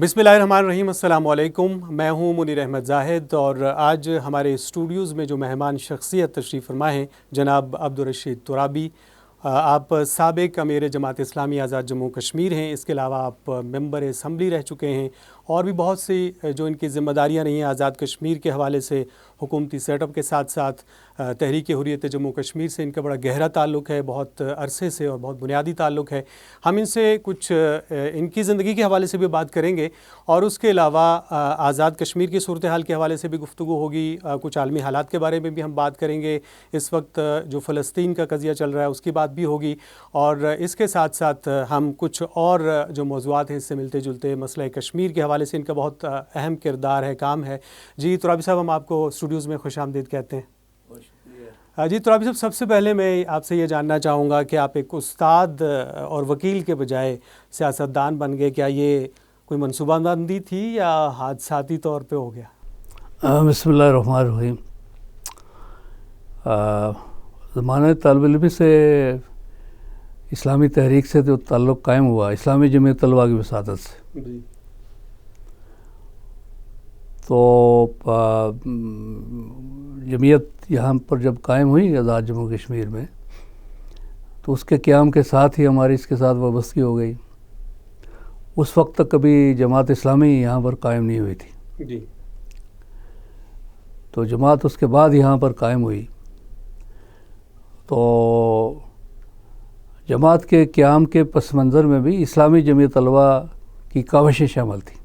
بسم اللہ الرحمن الرحیم۔ السلام علیکم، میں ہوں منیر احمد زاہد اور آج ہمارے اسٹوڈیوز میں جو مہمان شخصیت تشریف فرما ہیں جناب عبدالرشید ترابی، آپ سابق امیر جماعت اسلامی آزاد جموں کشمیر ہیں، اس کے علاوہ آپ ممبر اسمبلی رہ چکے ہیں اور بھی بہت سی جو ان کی ذمہ داریاں رہی ہیں آزاد کشمیر کے حوالے سے، حکومتی سیٹ اپ کے ساتھ ساتھ تحریک حریت جموں کشمیر سے ان کا بڑا گہرا تعلق ہے، بہت عرصے سے اور بہت بنیادی تعلق ہے۔ ہم ان سے کچھ ان کی زندگی کے حوالے سے بھی بات کریں گے اور اس کے علاوہ آزاد کشمیر کی صورتحال کے حوالے سے بھی گفتگو ہوگی، کچھ عالمی حالات کے بارے میں بھی ہم بات کریں گے، اس وقت جو فلسطین کا قضیہ چل رہا ہے اس کی بات بھی ہوگی، اور اس کے ساتھ ساتھ ہم کچھ اور جو موضوعات ہیں اس سے ملتے جلتے مسئلہ کشمیر کے حوالے سے ان کا بہت اہم کردار ہے، کام ہے۔ جی ترابی صاحب، ہم آپ کو اسٹوڈیوز میں خوش آمدید کہتے ہیں۔ جی ترابی صاحب، سب سے پہلے میں آپ سے یہ جاننا چاہوں گا کہ آپ ایک استاد اور وکیل کے بجائے سیاستدان بن گئے، کیا یہ کوئی منصوبہ بندی تھی یا حادثاتی طور پہ ہو گیا؟ بسم اللہ الرحمن الرحیم۔ زمانہ طالب علمی سے اسلامی تحریک سے جو تعلق قائم ہوا، اسلامی جمعیت طلباء کی وساطت سے، جی تو جمعیت یہاں پر جب قائم ہوئی آزاد جموں کشمیر میں، تو اس کے قیام کے ساتھ ہی ہماری اس کے ساتھ وابستگی ہو گئی۔ اس وقت تک کبھی جماعت اسلامی یہاں پر قائم نہیں ہوئی تھی، جی تو جماعت اس کے بعد یہاں پر قائم ہوئی۔ تو جماعت کے قیام کے پس منظر میں بھی اسلامی جمعیت طلباء کی کاوشیں شامل تھیں،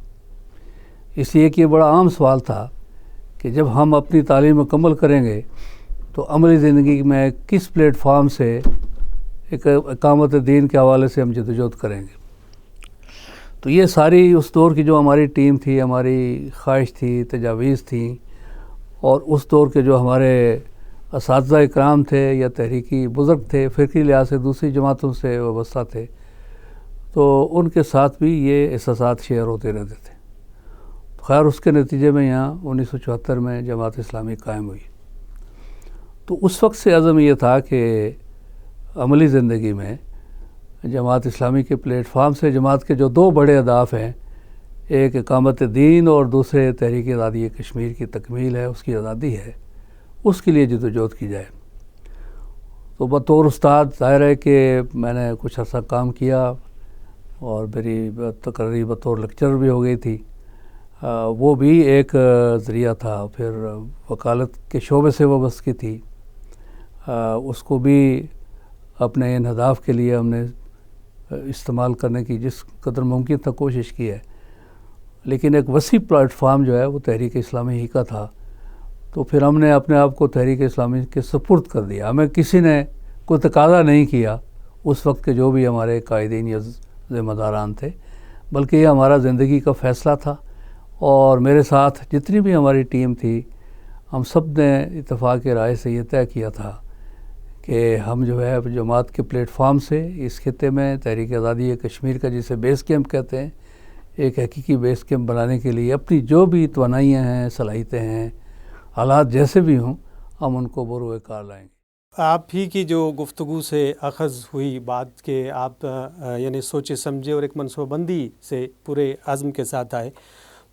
اس لیے کہ یہ بڑا عام سوال تھا کہ جب ہم اپنی تعلیم مکمل کریں گے تو عملی زندگی میں کس پلیٹ فارم سے ایک اقامت دین کے حوالے سے ہم جدوجہد کریں گے۔ تو یہ ساری اس دور کی جو ہماری ٹیم تھی، ہماری خواہش تھی، تجاویز تھیں، اور اس دور کے جو ہمارے اساتذہ اکرام تھے یا تحریکی بزرگ تھے، فکری لحاظ سے دوسری جماعتوں سے وابستہ تھے، تو ان کے ساتھ بھی یہ احساسات شیئر ہوتے رہتے تھے۔ خیر، اس کے نتیجے میں یہاں 1974 میں جماعت اسلامی قائم ہوئی۔ تو اس وقت سے عزم یہ تھا کہ عملی زندگی میں جماعت اسلامی کے پلیٹ فارم سے جماعت کے جو دو بڑے اہداف ہیں، ایک اقامت دین اور دوسرے تحریک آزادی کشمیر کی تکمیل ہے، اس کی آزادی ہے، اس کے لیے جدوجہد کی جائے۔ تو بطور استاد ظاہر ہے کہ میں نے کچھ عرصہ کام کیا اور میری تقرری بطور لیکچرر بھی ہو گئی تھی، وہ بھی ایک ذریعہ تھا۔ پھر وکالت کے شعبے سے وابستگی تھی، اس کو بھی اپنے ان اہداف کے لیے ہم نے استعمال کرنے کی جس قدر ممکن تھا کوشش کی ہے، لیکن ایک وسیع پلیٹ فارم جو ہے وہ تحریک اسلامی ہی کا تھا۔ تو پھر ہم نے اپنے آپ کو تحریک اسلامی کے سپرد کر دیا، ہمیں کسی نے کوئی تقاضا نہیں کیا اس وقت کے جو بھی ہمارے قائدین یا ذمہ داران تھے، بلکہ یہ ہمارا زندگی کا فیصلہ تھا۔ اور میرے ساتھ جتنی بھی ہماری ٹیم تھی، ہم سب نے اتفاق رائے سے یہ طے کیا تھا کہ ہم جو ہے جماعت کے پلیٹ فارم سے اس خطے میں تحریک آزادی کشمیر کا جسے بیس کیمپ کہتے ہیں، ایک حقیقی بیس کیمپ بنانے کے لیے اپنی جو بھی توانائیاں ہیں، صلاحیتیں ہیں، حالات جیسے بھی ہوں، ہم ان کو بروئے کار لائیں گے۔ آپ ہی کی جو گفتگو سے اخذ ہوئی بات کہ آپ یعنی سوچے سمجھے اور ایک منصوبہ بندی سے پورے عزم کے ساتھ آئے،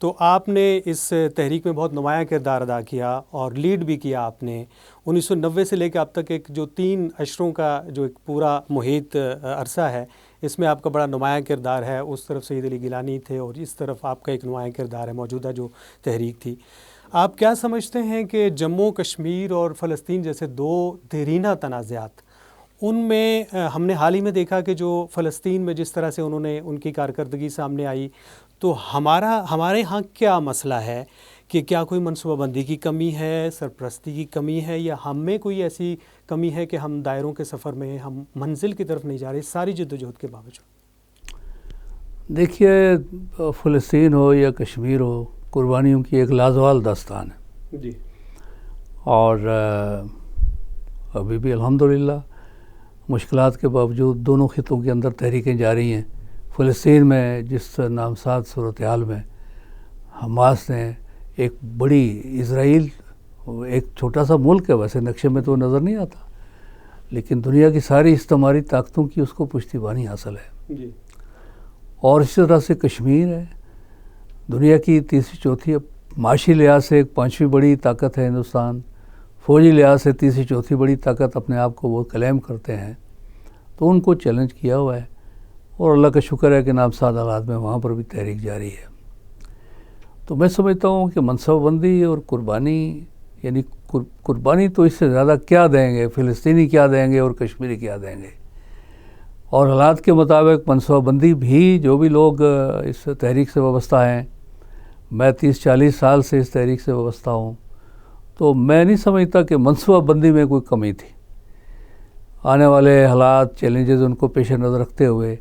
تو آپ نے اس تحریک میں بہت نمایاں کردار ادا کیا اور لیڈ بھی کیا آپ نے۔ 1990 سے لے کے اب تک ایک جو 3 عشروں کا جو ایک پورا محیط عرصہ ہے، اس میں آپ کا بڑا نمایاں کردار ہے۔ اس طرف سید علی گیلانی تھے اور اس طرف آپ کا ایک نمایاں کردار ہے موجودہ جو تحریک تھی۔ آپ کیا سمجھتے ہیں کہ جموں کشمیر اور فلسطین جیسے 2 دیرینہ تنازعات، ان میں ہم نے حال ہی میں دیکھا کہ جو فلسطین میں جس طرح سے انہوں نے ان کی کارکردگی سامنے آئی، تو ہمارے ہاں کیا مسئلہ ہے کہ کیا کوئی منصوبہ بندی کی کمی ہے، سرپرستی کی کمی ہے، یا ہم میں کوئی ایسی کمی ہے کہ ہم دائروں کے سفر میں ہم منزل کی طرف نہیں جا رہے ساری جدوجہد کے باوجود؟ دیکھیے، فلسطین ہو یا کشمیر ہو، قربانیوں کی ایک لازوال داستان ہے جی، اور ابھی بھی الحمدللہ مشکلات کے باوجود دونوں خطوں کے اندر تحریکیں جاری ہیں۔ فلسطین میں جس نامساد صورتحال میں حماس نے ایک بڑی، اسرائیل ایک چھوٹا سا ملک ہے، ویسے نقشے میں تو نظر نہیں آتا، لیکن دنیا کی ساری استعماری طاقتوں کی اس کو پشتیبانی حاصل ہے۔ جی، اور اسی طرح سے کشمیر ہے، دنیا کی تیسری چوتھی، معاشی لحاظ سے ایک پانچویں بڑی طاقت ہے ہندوستان، فوجی لحاظ سے تیسری چوتھی بڑی طاقت اپنے آپ کو وہ کلیم کرتے ہیں، تو ان کو چیلنج کیا ہوا ہے، اور اللہ کا شکر ہے کہ نابساد حالات میں وہاں پر بھی تحریک جاری ہے۔ تو میں سمجھتا ہوں کہ منصوبہ بندی اور قربانی، یعنی قربانی تو اس سے زیادہ کیا دیں گے، فلسطینی کیا دیں گے اور کشمیری کیا دیں گے، اور حالات کے مطابق منصوبہ بندی بھی جو بھی لوگ اس تحریک سے وابستہ ہیں، میں 30-40 سال سے اس تحریک سے وابستہ ہوں، تو میں نہیں سمجھتا کہ منصوبہ بندی میں کوئی کمی تھی۔ آنے والے حالات، چیلنجز ان کو پیش نظر رکھتے ہوئے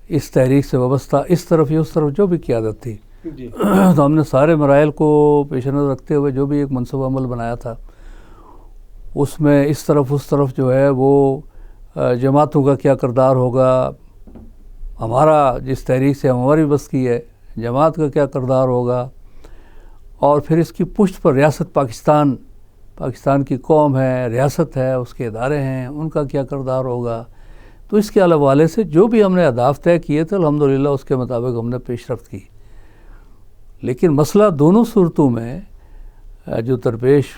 اس تحریک سے وابستہ اس طرف یا اس طرف جو بھی قیادت تھی، تو ہم نے سارے مراحل کو پیش نظر رکھتے ہوئے جو بھی ایک منصوبہ عمل بنایا تھا، اس میں اس طرف جو ہے وہ جماعتوں کا کیا کردار ہوگا، ہمارا جس تحریک سے ہماری بس کی ہے جماعت کا کیا کردار ہوگا، اور پھر اس کی پشت پر ریاست پاکستان کی قوم ہے، ریاست ہے، اس کے ادارے ہیں، ان کا کیا کردار ہوگا۔ تو اس کے حوالے سے جو بھی ہم نے اہداف طے کیے تھے الحمدللہ اس کے مطابق ہم نے پیش رفت کی، لیکن مسئلہ دونوں صورتوں میں جو درپیش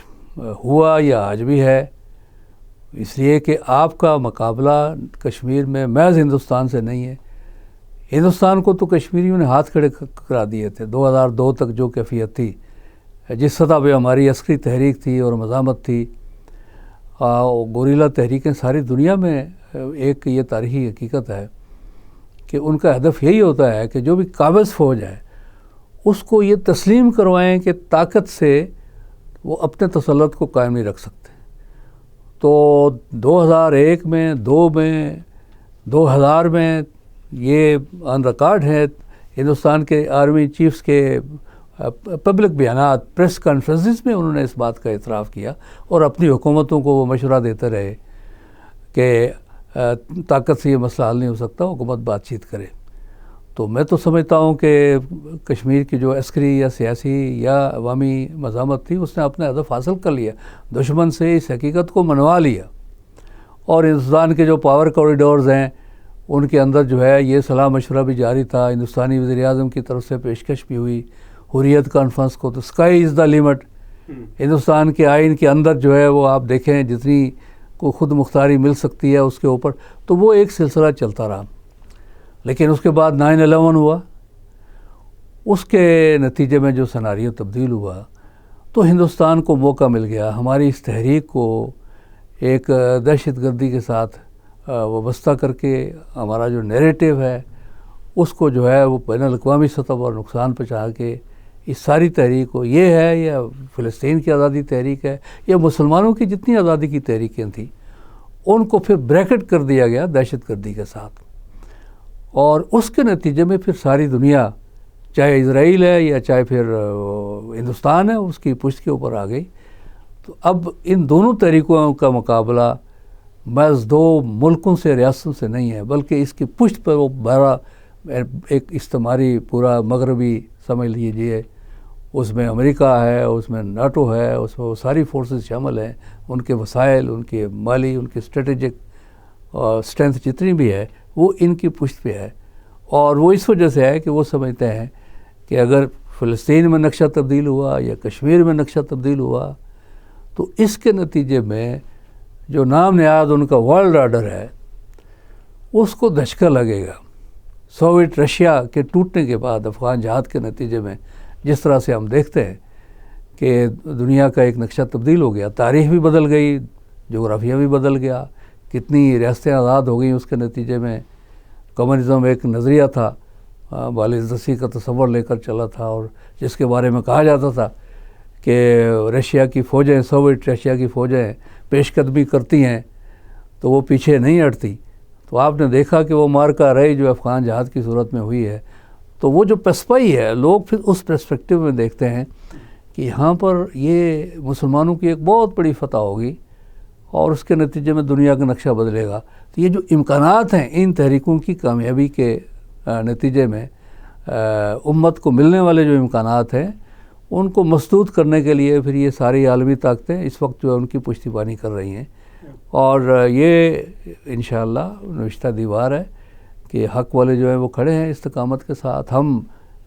ہوا یا آج بھی ہے، اس لیے کہ آپ کا مقابلہ کشمیر میں محض ہندوستان سے نہیں ہے۔ ہندوستان کو تو کشمیریوں نے ہاتھ کھڑے کرا دیے تھے 2002 تک، جو کیفیت تھی، جس سطح پہ ہماری عسکری تحریک تھی اور مزاحمت تھی، گوریلا تحریکیں ساری دنیا میں ایک یہ تاریخی حقیقت ہے کہ ان کا ہدف یہی ہوتا ہے کہ جو بھی قابض فوج ہے اس کو یہ تسلیم کروائیں کہ طاقت سے وہ اپنے تسلط کو قائم نہیں رکھ سکتے۔ تو 2001 میں، 2 میں، 2000 میں یہ آن ریکارڈ ہے ہندوستان کے آرمی چیفز کے پبلک بیانات، پریس کانفرنسز میں انہوں نے اس بات کا اعتراف کیا اور اپنی حکومتوں کو وہ مشورہ دیتے رہے کہ طاقت سے یہ مسئلہ حل نہیں ہو سکتا، حکومت بات چیت کرے۔ تو میں تو سمجھتا ہوں کہ کشمیر کی جو عسکری یا سیاسی یا عوامی مزاحمت تھی اس نے اپنا ہدف حاصل کر لیا، دشمن سے اس حقیقت کو منوا لیا، اور ہندوستان کے جو پاور کوریڈورز ہیں ان کے اندر جو ہے یہ صلاح مشورہ بھی جاری تھا، ہندوستانی وزیر اعظم کی طرف سے پیشکش بھی ہوئی حریت کانفرنس کو، تو sky is the limit. Hindustan کے آئین کے اندر جو ہے وہ آپ دیکھیں جتنی کو خود مختاری مل سکتی ہے اس کے اوپر، تو وہ ایک سلسلہ چلتا رہا۔ لیکن اس کے بعد 9/11 ہوا، اس کے نتیجے میں جو سیناریو تبدیل ہوا، تو ہندوستان کو موقع مل گیا ہماری اس تحریک کو ایک دہشت گردی کے ساتھ وابستہ کر کے ہمارا جو نیریٹو ہے اس کو جو ہے وہ بین الاقوامی سطح پر نقصان پہنچا کے اس ساری تحریک کو، یہ ہے یا فلسطین کی آزادی تحریک ہے یا مسلمانوں کی جتنی آزادی کی تحریکیں تھیں، ان کو پھر بریکٹ کر دیا گیا دہشت گردی کے ساتھ، اور اس کے نتیجے میں پھر ساری دنیا، چاہے اسرائیل ہے یا چاہے پھر ہندوستان ہے، اس کی پشت کے اوپر آ گئی۔ تو اب ان دونوں تحریکوں کا مقابلہ محض 2 ملکوں سے، ریاستوں سے نہیں ہے، بلکہ اس کی پشت پر وہ بڑا ایک استعماری پورا مغربی سمجھ لیجیے، اس میں امریکہ ہے، اس میں ناٹو ہے، اس میں وہ ساری فورسز شامل ہیں، ان کے وسائل، ان کے مالی، ان کی اسٹریٹجک اسٹرینتھ جتنی بھی ہے وہ ان کی پشت پہ ہے، اور وہ اس وجہ سے ہے کہ وہ سمجھتے ہیں کہ اگر فلسطین میں نقشہ تبدیل ہوا یا کشمیر میں نقشہ تبدیل ہوا تو اس کے نتیجے میں جو نام نہاد ان کا ورلڈ آرڈر ہے اس کو دھچکا لگے گا۔ سوویت رشیا کے ٹوٹنے کے بعد افغان جہاد کے نتیجے میں جس طرح سے ہم دیکھتے ہیں کہ دنیا کا ایک نقشہ تبدیل ہو گیا، تاریخ بھی بدل گئی، جغرافیہ بھی بدل گیا، کتنی ریاستیں آزاد ہو گئیں اس کے نتیجے میں۔ کمیونزم ایک نظریہ تھا، بالدستی کا تصور لے کر چلا تھا، اور جس کے بارے میں کہا جاتا تھا کہ رشیا کی فوجیں، سوویت رشیا کی فوجیں پیش قدمی کرتی ہیں تو وہ پیچھے نہیں ہٹتی۔ تو آپ نے دیکھا کہ وہ مارکا رہی جو افغان جہاد کی صورت میں ہوئی ہے، تو وہ جو پسپائی ہے لوگ پھر اس پرسپیکٹیو میں دیکھتے ہیں کہ یہاں پر یہ مسلمانوں کی ایک بہت بڑی فتح ہوگی اور اس کے نتیجے میں دنیا کا نقشہ بدلے گا۔ تو یہ جو امکانات ہیں ان تحریکوں کی کامیابی کے نتیجے میں امت کو ملنے والے جو امکانات ہیں ان کو مسدود کرنے کے لیے پھر یہ ساری عالمی طاقتیں اس وقت جو ہے ان کی پشتی بانی کر رہی ہیں، اور یہ انشاءاللہ نوشتہ دیوار ہے کہ حق والے جو ہیں وہ کھڑے ہیں استقامت کے ساتھ۔ ہم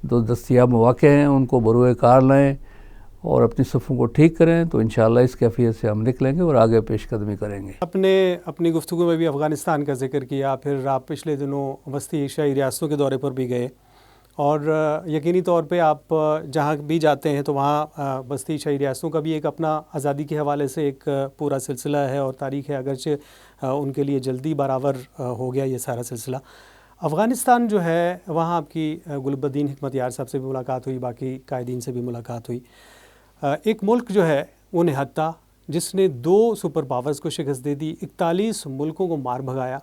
جو دستیاب مواقع ہیں ان کو بروئے کار لائیں اور اپنی صفوں کو ٹھیک کریں، تو انشاءاللہ اس کیفیت سے ہم نکلیں گے اور آگے پیش قدمی کریں گے۔ آپ نے اپنی گفتگو میں بھی افغانستان کا ذکر کیا، پھر آپ پچھلے دنوں وسطی ایشیائی ریاستوں کے دورے پر بھی گئے، اور یقینی طور پہ آپ جہاں بھی جاتے ہیں تو وہاں وسطی ایشیائی ریاستوں کا بھی ایک اپنا آزادی کے حوالے سے ایک پورا سلسلہ ہے اور تاریخ ہے، اگرچہ ان کے لیے جلدی برابر ہو گیا یہ سارا سلسلہ۔ افغانستان جو ہے وہاں آپ کی گلب الدین حکمت یار صاحب سے بھی ملاقات ہوئی، باقی قائدین سے بھی ملاقات ہوئی۔ ایک ملک جو ہے وہ نہتا جس نے 2 سپر پاورز کو شکست دے دی، 41 ملکوں کو مار بھگایا،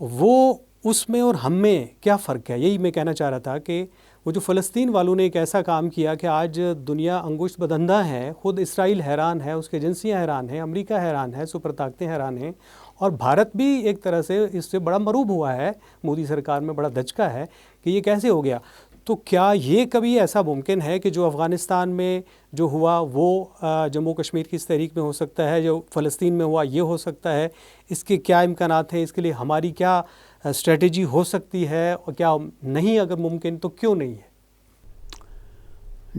وہ اس میں اور ہم میں کیا فرق ہے؟ یہی میں کہنا چاہ رہا تھا کہ وہ جو فلسطین والوں نے ایک ایسا کام کیا کہ آج دنیا انگشت بدندہ ہے، خود اسرائیل حیران ہے، اس کے ایجنسیاں حیران ہیں، امریکہ حیران ہے، سپر طاقتیں حیران ہیں، اور بھارت بھی ایک طرح سے اس سے بڑا مروب ہوا ہے، مودی سرکار میں بڑا دھچکا ہے کہ یہ کیسے ہو گیا۔ تو کیا یہ کبھی ایسا ممکن ہے کہ جو افغانستان میں جو ہوا وہ جموں کشمیر کی اس تحریک میں ہو سکتا ہے، جو فلسطین میں ہوا یہ ہو سکتا ہے؟ اس کے کیا امکانات ہیں؟ اس کے لیے ہماری کیا اسٹریٹجی ہو سکتی ہے، اور کیا نہیں اگر ممکن تو کیوں نہیں ہے؟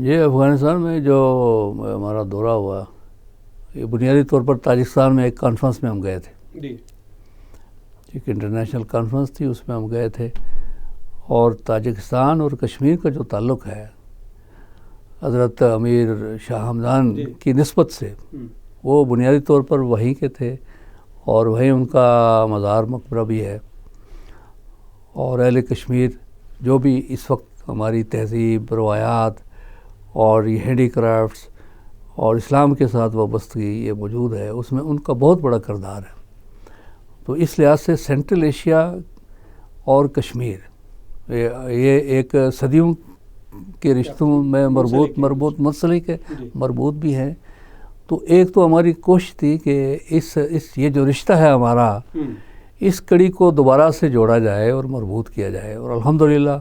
یہ افغانستان میں جو ہمارا دورہ ہوا، یہ بنیادی طور پر تاجکستان میں ایک کانفرنس میں ہم گئے تھے، جی، ایک انٹرنیشنل کانفرنس تھی، اس میں ہم گئے تھے، اور تاجکستان اور کشمیر کا جو تعلق ہے حضرت امیر شاہ حمدان کی نسبت سے، وہ بنیادی طور پر وہیں کے تھے، اور وہیں ان کا مزار مقبرہ بھی ہے، اور اہل کشمیر جو بھی اس وقت ہماری تہذیب، روایات اور یہ ہینڈی کرافٹس اور اسلام کے ساتھ وابستگی یہ موجود ہے، اس میں ان کا بہت بڑا کردار ہے۔ تو اس لحاظ سے سینٹرل ایشیا اور کشمیر یہ ایک صدیوں کے رشتوں میں مربوط منسلک ہے، مربوط بھی ہے۔ تو ایک تو ہماری کوشش تھی کہ یہ جو رشتہ ہے ہمارا، اس کڑی کو دوبارہ سے جوڑا جائے اور مربوط کیا جائے، اور الحمدللہ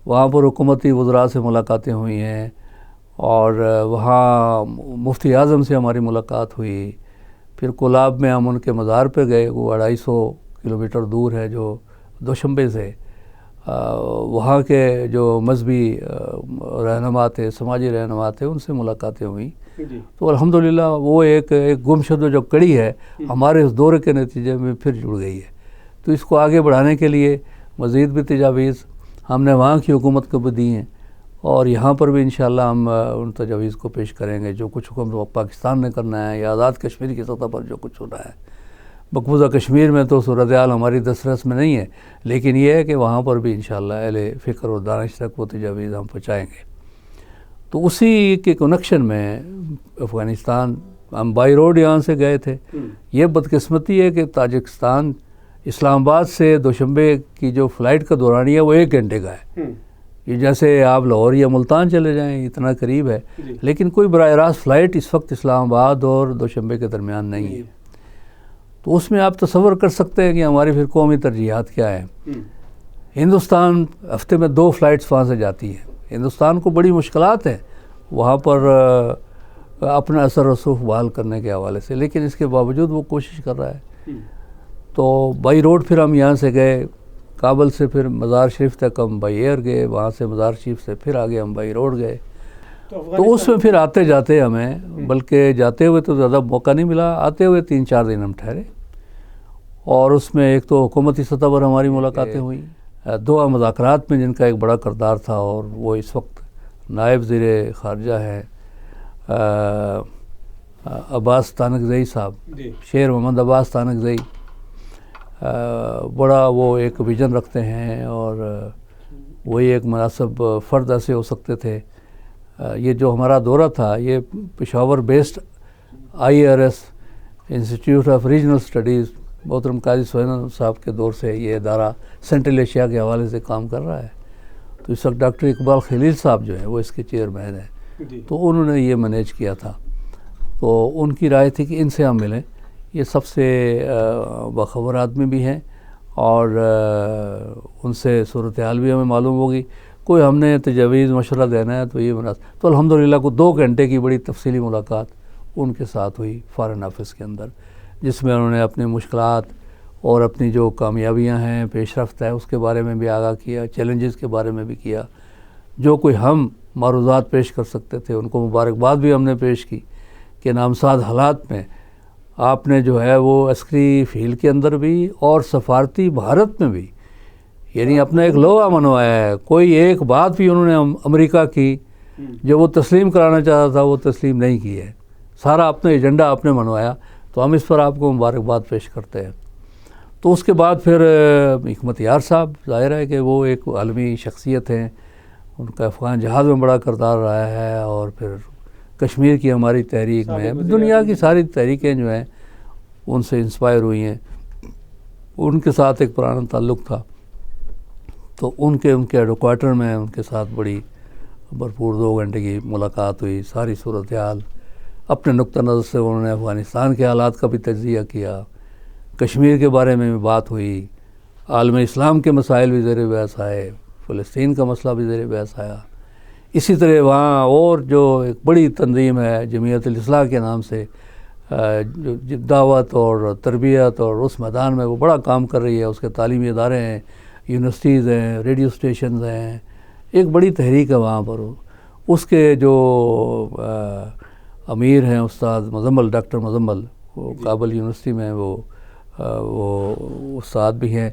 وہاں پر حکومتی وزراء سے ملاقاتیں ہوئی ہیں، اور وہاں مفتی اعظم سے ہماری ملاقات ہوئی، پھر کولاب میں ہم ان کے مزار پہ گئے، وہ 250 کلومیٹر دور ہے جو دوشنبے سے۔ وہاں کے جو مذہبی رہنما تھے، سماجی رہنما تھے، ان سے ملاقاتیں ہوئیں، تو الحمدللہ وہ ایک گمشدہ جو کڑی ہے ہمارے اس دورے کے نتیجے میں پھر جڑ گئی ہے۔ تو اس کو آگے بڑھانے کے لیے مزید بھی تجاویز ہم نے وہاں کی حکومت کو بھی دی ہیں، اور یہاں پر بھی انشاءاللہ ہم ان تجاویز کو پیش کریں گے۔ جو کچھ حکم پاکستان نے کرنا ہے یا آزاد کشمیر کی سطح پر جو کچھ ہونا ہے، مقبوضہ کشمیر میں تو صورتحال ہماری دسترس میں نہیں ہے، لیکن یہ ہے کہ وہاں پر بھی انشاءاللہ اہل فکر اور دانش تک وہ تجاویز ہم پہنچائیں گے۔ تو اسی کے کنیکشن میں افغانستان ہم بائی روڈ یہاں سے گئے تھے۔ یہ بدقسمتی ہے کہ تاجکستان اسلام آباد سے دوشنبے کی جو فلائٹ کا دورانیہ ہے وہ 1 گھنٹے کا ہے، یہ جیسے آپ لاہور یا ملتان چلے جائیں اتنا قریب ہے، لیکن کوئی براہ راست فلائٹ اس وقت اسلام آباد اور دوشنبے کے درمیان نہیں ہے۔ تو اس میں آپ تصور کر سکتے ہیں کہ ہماری پھر قومی ترجیحات کیا ہیں۔ ہندوستان ہفتے میں 2 فلائٹس وہاں سے جاتی ہیں، ہندوستان کو بڑی مشکلات ہیں وہاں پر اپنا اثر رسوخ بحال کرنے کے حوالے سے، لیکن اس کے باوجود وہ کوشش کر رہا ہے۔ تو بائی روڈ پھر ہم یہاں سے گئے کابل سے، پھر مزار شریف تک ہم بائی ایئر گئے، وہاں سے مزار شریف سے پھر آگے ہم بائی روڈ گئے۔ تو اس میں پھر آتے جاتے ہمیں، بلکہ جاتے ہوئے تو زیادہ موقع نہیں ملا، آتے ہوئے 3-4 دن ہم ٹھہرے، اور اس میں ایک تو حکومتی سطح پر ہماری ملاقاتیں ہوئیں، 2 مذاکرات میں جن کا ایک بڑا کردار تھا، اور وہ اس وقت نائب وزیر خارجہ ہے عباس تانکزئی صاحب، شیر محمد عباس تانکزئی، بڑا وہ ایک ویژن رکھتے ہیں، اور وہی ایک مناسب فرد ایسے ہو سکتے تھے۔ یہ جو ہمارا دورہ تھا یہ Peshawar based IRS institute of regional studies محترم قاضی سہیل صاحب کے دور سے یہ ادارہ سینٹرل ایشیا کے حوالے سے کام کر رہا ہے۔ تو اس وقت ڈاکٹر اقبال خلیل صاحب جو ہیں وہ اس کے چیئرمین ہیں، تو انہوں نے یہ مینیج کیا تھا۔ تو ان کی رائے تھی کہ ان سے ہم ملیں، یہ سب سے باخبر آدمی بھی ہیں، اور ان سے صورتحال بھی ہمیں معلوم ہوگی، کوئی ہم نے تجاویز مشورہ دینا ہے تو یہ مناسب۔ تو الحمدللہ کو 2 گھنٹے کی بڑی تفصیلی ملاقات ان کے ساتھ ہوئی فارن آفس کے اندر، جس میں انہوں نے اپنی مشکلات اور اپنی جو کامیابیاں ہیں، پیش رفت ہے، اس کے بارے میں بھی آگاہ کیا، چیلنجز کے بارے میں بھی کیا، جو کوئی ہم معروضات پیش کر سکتے تھے ان کو مبارکباد بھی ہم نے پیش کی کہ نامزد حالات میں آپ نے جو ہے وہ عسکری فیلڈ کے اندر بھی اور سفارتی بھارت میں بھی یعنی اپنا ایک لوہا منوایا ہے. کوئی ایک بات بھی انہوں نے امریکہ کی جو وہ تسلیم کرانا چاہتا تھا وہ تسلیم نہیں کی ہے. سارا اپنا ایجنڈا آپ نے منوایا, تو ہم اس پر آپ کو مبارکباد پیش کرتے ہیں. تو اس کے بعد پھر حکمت یار صاحب, ظاہر ہے کہ وہ ایک عالمی شخصیت ہیں, ان کا افغان جہاد میں بڑا کردار رہا ہے, اور پھر کشمیر کی ہماری تحریک میں دنیا کی ساری تحریکیں جو ہیں ان سے انسپائر ہوئی ہیں. ان کے ساتھ ایک پرانا تعلق تھا, تو ان کے ایڈو کوارٹر میں ان کے ساتھ بڑی بھرپور 2 گھنٹے کی ملاقات ہوئی. ساری صورتحال اپنے نقطہ نظر سے انہوں نے افغانستان کے حالات کا بھی تجزیہ کیا, کشمیر کے بارے میں بھی بات ہوئی, عالم اسلام کے مسائل بھی زیر بحث آئے, فلسطین کا مسئلہ بھی زیر بحث آیا. اسی طرح وہاں اور جو ایک بڑی تنظیم ہے جمعیت الاصلاح کے نام سے, جو دعوت اور تربیت اور اس میدان میں وہ بڑا کام کر رہی ہے, اس کے تعلیمی ادارے ہیں, یونیورسٹیز ہیں, ریڈیو اسٹیشنز ہیں, ایک بڑی تحریک ہے وہاں پر. اس کے جو امیر ہیں استاد مزمل, ڈاکٹر مزمل, وہ کابل یونیورسٹی میں وہ استاد بھی ہیں,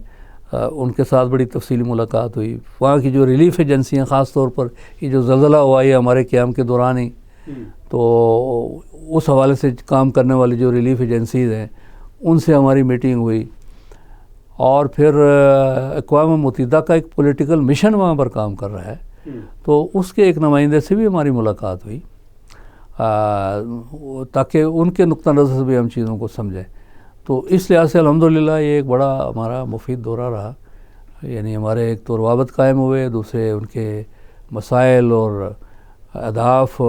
ان کے ساتھ بڑی تفصیلی ملاقات ہوئی. وہاں کی جو ریلیف ایجنسیاں, خاص طور پر یہ جو زلزلہ ہوا ہے ہمارے قیام کے دوران ہی, تو اس حوالے سے کام کرنے والی جو ریلیف ایجنسیز ہیں ان سے ہماری میٹنگ ہوئی. اور پھر اقوام متحدہ کا ایک پولیٹیکل مشن وہاں پر کام کر رہا ہے, تو اس کے ایک نمائندے سے بھی ہماری ملاقات ہوئی, تاکہ ان کے نقطہ نظر سے بھی ہم چیزوں کو سمجھیں. تو اس لحاظ سے الحمدللہ یہ ایک بڑا ہمارا مفید دورہ رہا. یعنی ہمارے ایک تو روابط قائم ہوئے, دوسرے ان کے مسائل اور اہداف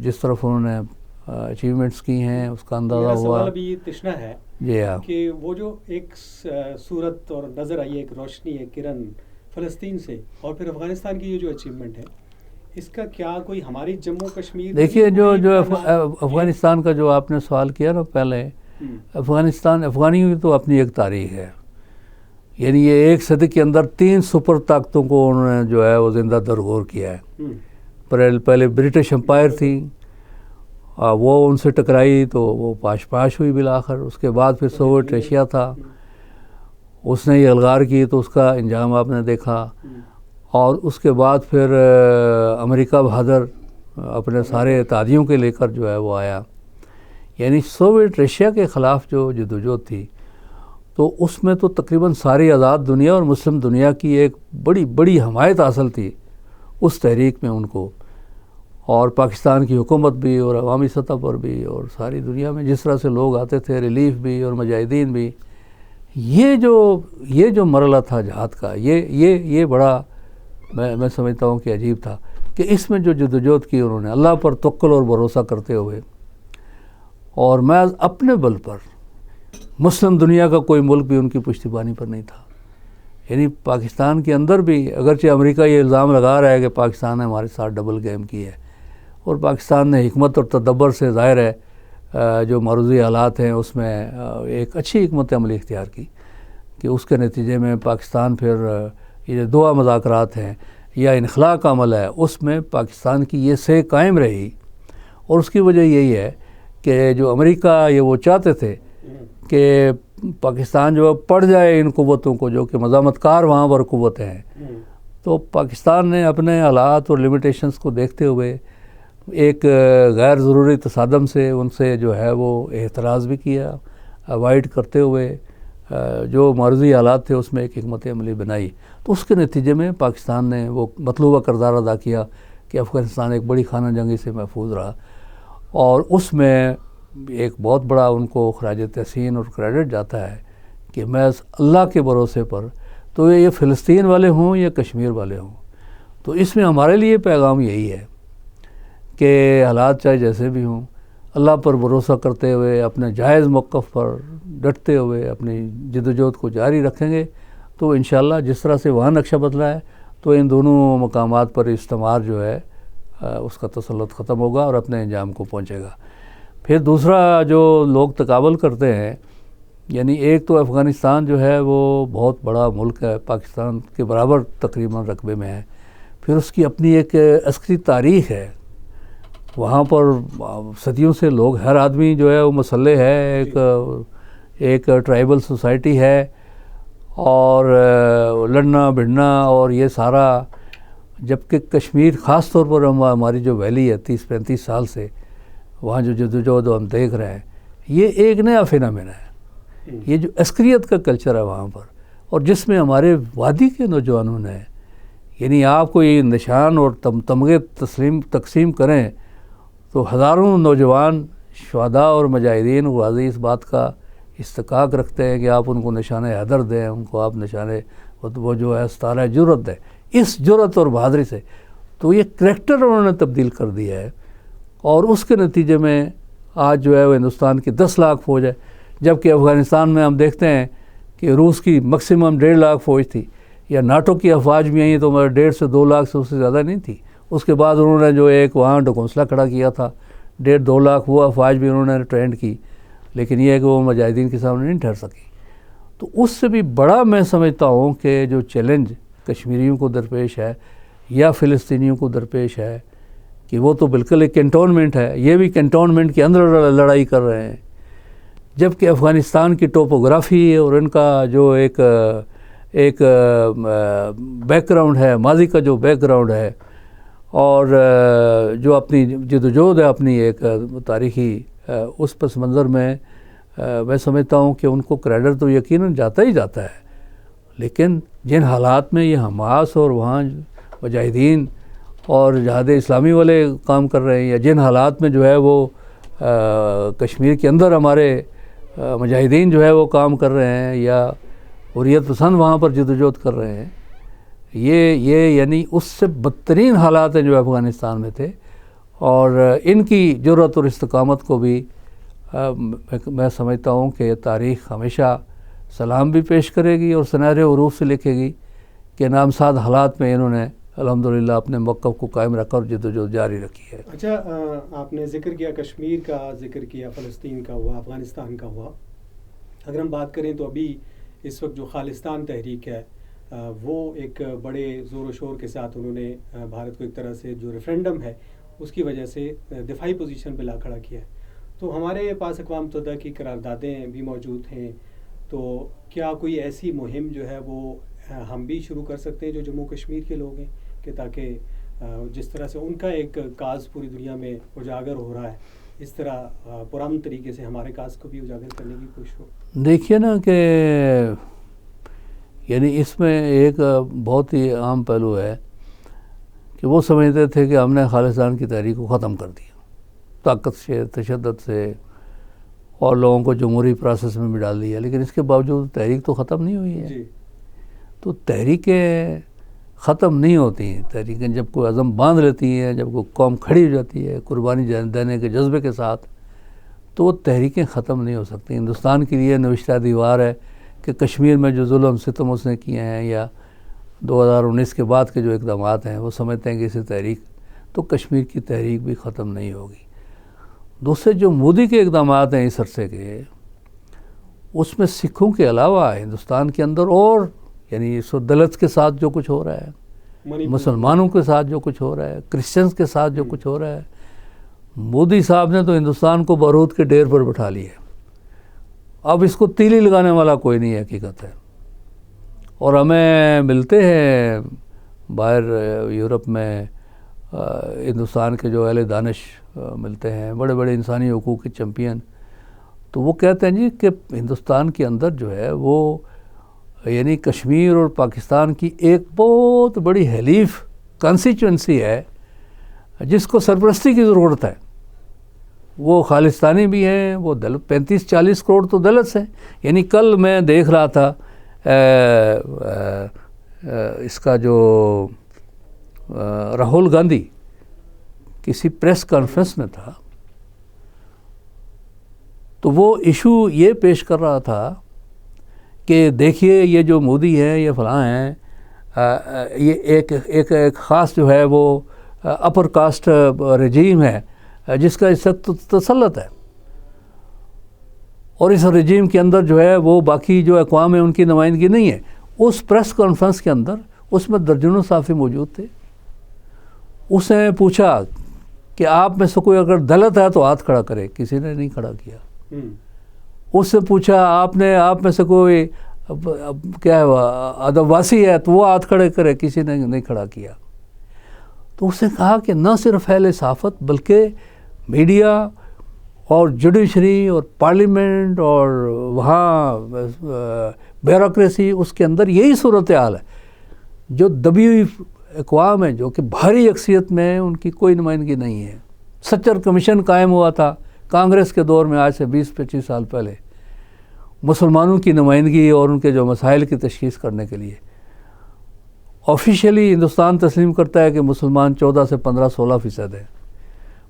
جس طرف انہوں نے اچیومنٹس کی ہیں اس کا اندازہ ہوا. سوال ابھی یہ تشنا ہے جی ہاں کہ وہ جو ایک صورت اور نظر آئی, ایک روشنی, ایک کرن فلسطین سے, اور پھر افغانستان کی یہ جو اچیومنٹ ہے, اس کا کیا کوئی ہماری جموں کشمیر, دیکھیے جو افغانستان کا جو آپ نے سوال کیا نا پہلے, افغانیوں کی تو اپنی ایک تاریخ ہے. یعنی یہ 1 صدی کے اندر 3 سپر طاقتوں کو انہوں نے جو ہے وہ زندہ درگور کیا ہے. پہلے برٹش امپائر تھی, وہ ان سے ٹکرائی تو وہ پاش ہوئی بالآخر. اس کے بعد پھر سوویت رشیا تھا, اس نے یہ الغار کی تو اس کا انجام آپ نے دیکھا. اور اس کے بعد پھر امریکہ بہادر اپنے سارے اتحادیوں کے لے کر جو ہے وہ آیا. یعنی سوویت رشیا کے خلاف جو جدوجہد تھی, تو اس میں تو تقریباً ساری آزاد دنیا اور مسلم دنیا کی ایک بڑی حمایت حاصل تھی اس تحریک میں ان کو. اور پاکستان کی حکومت بھی اور عوامی سطح پر بھی اور ساری دنیا میں جس طرح سے لوگ آتے تھے, ریلیف بھی اور مجاہدین بھی. یہ جو مرحلہ تھا جہاد کا, یہ بڑا میں سمجھتا ہوں کہ عجیب تھا کہ اس میں جو جدوجہد کی انہوں نے اللہ پر توکل اور بھروسہ کرتے ہوئے, اور میں اپنے بل پر, مسلم دنیا کا کوئی ملک بھی ان کی پشتیبانی پر نہیں تھا. یعنی پاکستان کے اندر بھی اگرچہ امریکہ یہ الزام لگا رہا ہے کہ پاکستان نے ہمارے ساتھ ڈبل گیم کی ہے, اور پاکستان نے حکمت اور تدبر سے ظاہر ہے جو معروضی حالات ہیں اس میں ایک اچھی حکمت عملی اختیار کی, کہ اس کے نتیجے میں پاکستان پھر یہ دعا مذاکرات ہیں یا انخلاء کا عمل ہے, اس میں پاکستان کی یہ سے قائم رہی. اور اس کی وجہ یہی ہے کہ جو امریکہ یہ وہ چاہتے تھے کہ پاکستان جو پڑ جائے ان قوتوں کو جو کہ مزاحمت کار وہاں پر قوتیں ہیں, تو پاکستان نے اپنے حالات اور لمیٹیشنز کو دیکھتے ہوئے ایک غیر ضروری تصادم سے ان سے جو ہے وہ اعتراض بھی کیا, اوائڈ کرتے ہوئے جو معروضی حالات تھے اس میں ایک حکمت عملی بنائی. تو اس کے نتیجے میں پاکستان نے وہ مطلوبہ کردار ادا کیا کہ افغانستان ایک بڑی خانہ جنگی سے محفوظ رہا. اور اس میں ایک بہت بڑا ان کو خراج تحسین اور کریڈٹ جاتا ہے کہ محض اللہ کے بھروسے پر, تو یہ فلسطین والے ہوں یا کشمیر والے ہوں, تو اس میں ہمارے لیے پیغام یہی ہے کہ حالات چاہے جیسے بھی ہوں, اللہ پر بھروسہ کرتے ہوئے اپنے جائز موقف پر ڈٹتے ہوئے اپنی جدوجہد کو جاری رکھیں گے, تو انشاءاللہ جس طرح سے وہاں نقشہ بدلا ہے تو ان دونوں مقامات پر استعمار جو ہے اس کا تسلط ختم ہوگا اور اپنے انجام کو پہنچے گا. پھر دوسرا جو لوگ تقابل کرتے ہیں, یعنی ایک تو افغانستان جو ہے وہ بہت بڑا ملک ہے, پاکستان کے برابر تقریباً رقبے میں ہے, پھر اس کی اپنی ایک عسکری تاریخ ہے. وہاں پر صدیوں سے لوگ، ہر آدمی جو ہے وہ مسلح ہے، ایک ٹرائبل سوسائٹی ہے، اور لڑنا بھڑنا اور یہ سارا. جبکہ کشمیر خاص طور پر ہماری جو ویلی ہے 30-35 سال سے وہاں جو جدوجہد ہم دیکھ رہے ہیں، یہ ایک نیا فینامنا ہے. یہ جو عسکریت کا کلچر ہے وہاں پر، اور جس میں ہمارے وادی کے نوجوانوں نے، یعنی آپ کو یہ نشان اور تمغے تقسیم کریں تو ہزاروں نوجوان شہداء اور مجاہدین غازی اس بات کا استحقاق رکھتے ہیں کہ آپ ان کو نشان حیدر دیں، ان کو آپ نشان وہ جو ہے ستارہ جرأت دیں. اس جرأت اور بہادری سے تو یہ کریکٹر انہوں نے تبدیل کر دیا ہے، اور اس کے نتیجے میں آج جو ہے وہ ہندوستان کی 10 لاکھ فوج ہے، جبکہ افغانستان میں ہم دیکھتے ہیں کہ روس کی میکسیمم 1.5 لاکھ فوج تھی، یا ناٹو کی افواج بھی آئیں تو 1.5 سے 2 لاکھ سے اس سے زیادہ نہیں تھی. اس کے بعد انہوں نے جو ایک وہاں ڈھکونسلا کھڑا کیا تھا 1.5-2 لاکھ وہ افواج بھی انہوں نے ٹرینڈ کی، لیکن یہ ہے کہ وہ مجاہدین کے سامنے نہیں ٹھہر سکی. تو اس سے بھی بڑا میں سمجھتا ہوں کہ جو چیلنج کشمیریوں کو درپیش ہے یا فلسطینیوں کو درپیش ہے، کہ وہ تو بالکل ایک کنٹونمنٹ ہے، یہ بھی کنٹونمنٹ کے اندر لڑائی کر رہے ہیں، جبکہ افغانستان کی ٹوپوگرافی اور ان کا جو ایک بیک گراؤنڈ ہے، ماضی کا جو بیک گراؤنڈ ہے، اور جو اپنی جدوجہد ہے اپنی ایک تاریخی، اس پس منظر میں میں سمجھتا ہوں کہ ان کو کریڈٹ تو یقیناً جاتا ہی جاتا ہے. لیکن جن حالات میں یہ حماس اور وہاں مجاہدین اور جہاد اسلامی والے کام کر رہے ہیں، یا جن حالات میں جو ہے وہ کشمیر کے اندر ہمارے مجاہدین جو ہے وہ کام کر رہے ہیں، یا حریت پسند وہاں پر جدوجہد کر رہے ہیں، یہ یعنی اس سے بدترین حالات ہیں جو افغانستان میں تھے. اور ان کی جرأت اور استقامت کو بھی میں سمجھتا ہوں کہ تاریخ ہمیشہ سلام بھی پیش کرے گی اور سنہرے حروف سے لکھے گی کہ نامساد حالات میں انہوں نے الحمدللہ اپنے موقف کو قائم رکھا اور جدوجہد جاری رکھی ہے. اچھا، آپ نے ذکر کیا کشمیر کا، ذکر کیا فلسطین کا ہوا، افغانستان کا ہوا. اگر ہم بات کریں تو ابھی اس وقت جو خالستان تحریک ہے وہ ایک بڑے زور و شور کے ساتھ انہوں نے بھارت کو ایک طرح سے جو ریفرینڈم ہے اس کی وجہ سے دفاعی پوزیشن پہ لا کھڑا کیا ہے. تو ہمارے پاس اقوام متحدہ کی قراردادیں بھی موجود ہیں، تو کیا کوئی ایسی مہم جو ہے وہ ہم بھی شروع کر سکتے ہیں جو جموں کشمیر کے لوگ ہیں، کہ تاکہ جس طرح سے ان کا ایک کاز پوری دنیا میں اجاگر ہو رہا ہے، اس طرح پرامن طریقے سے ہمارے کاز کو بھی اجاگر کرنے کی کوشش ہو؟ دیکھیے نا کہ یعنی اس میں ایک بہت ہی عام پہلو ہے کہ وہ سمجھتے تھے کہ ہم نے خالصان کی تحریک کو ختم کر دیا طاقت سے، تشدد سے، اور لوگوں کو جمہوری پروسیس میں بھی ڈال دیا، لیکن اس کے باوجود تحریک تو ختم نہیں ہوئی ہے. جی. تو تحریکیں ختم نہیں ہوتی ہیں. تحریکیں جب کوئی عزم باندھ لیتی ہیں، جب کوئی قوم کھڑی ہو جاتی ہے قربانی دینے کے جذبے کے ساتھ، تو وہ تحریکیں ختم نہیں ہو سکتی. ہندوستان کے لیے نوشتہ دیوار ہے کہ کشمیر میں جو ظلم ستم اس نے کیے ہیں، یا 2019 کے بعد کے جو اقدامات ہیں، وہ سمجھتے ہیں کہ اسے تحریک تو کشمیر کی تحریک بھی ختم نہیں ہوگی. دوسرے جو مودی کے اقدامات ہیں اس عرصے کے، اس میں سکھوں کے علاوہ ہندوستان کے اندر اور یعنی دلت کے ساتھ جو کچھ ہو رہا ہے، مسلمانوں کے ساتھ جو کچھ ہو رہا ہے، کرسچنز کے ساتھ جو کچھ ہو رہا ہے، مودی صاحب نے تو ہندوستان کو بارود کے ڈھیر پر بٹھا لیا. اب اس کو تیلی لگانے والا کوئی نہیں حقیقت ہے. اور ہمیں ملتے ہیں باہر یورپ میں ہندوستان کے جو اہل دانش ملتے ہیں، بڑے بڑے انسانی حقوق کے چیمپئن، تو وہ کہتے ہیں جی کہ ہندوستان کے اندر جو ہے وہ یعنی کشمیر اور پاکستان کی ایک بہت بڑی حلیف کانسٹیچوئنسی ہے جس کو سرپرستی کی ضرورت ہے. وہ خالستانی بھی ہیں، وہ 35-40 کروڑ تو دلت ہیں. یعنی کل میں دیکھ رہا تھا اس کا جو راہل گاندھی کسی پریس کانفرنس میں تھا، تو وہ ایشو یہ پیش کر رہا تھا کہ دیکھیے یہ جو مودی ہیں، یہ فلاں ہیں، یہ ایک خاص جو ہے وہ اپر کاسٹ رجیم ہے جس کا اس وقت تسلط ہے، اور اس رجیم کے اندر جو ہے وہ باقی جو اقوام ہیں ان کی نمائندگی نہیں ہے. اس پریس کانفرنس کے اندر اس میں درجنوں صحافی موجود تھے، اس نے پوچھا کہ آپ میں سے کوئی اگر دلت ہے تو ہاتھ کھڑا کرے، کسی نے نہیں کھڑا کیا۔ اس سے پوچھا آپ میں سے کوئی کیا ہے ادواسی ہے تو وہ ہاتھ کھڑے کرے، کسی نے نہیں کھڑا کیا۔ تو اس نے کہا کہ نہ صرف اہل صحافت بلکہ میڈیا اور جوڈیشری اور پارلیمنٹ اور وہاں بیوروکریسی، اس کے اندر یہی صورتحال ہے۔ جو دبی ہوئی اقوام ہے، جو کہ بھاری اکثریت میں ان کی کوئی نمائندگی نہیں ہے۔ سچر کمیشن قائم ہوا تھا کانگریس کے دور میں، آج سے 20-25 سال پہلے، مسلمانوں کی نمائندگی اور ان کے جو مسائل کی تشخیص کرنے کے لیے۔ آفیشیلی ہندوستان تسلیم کرتا ہے کہ مسلمان 14 سے 15-16% ہیں۔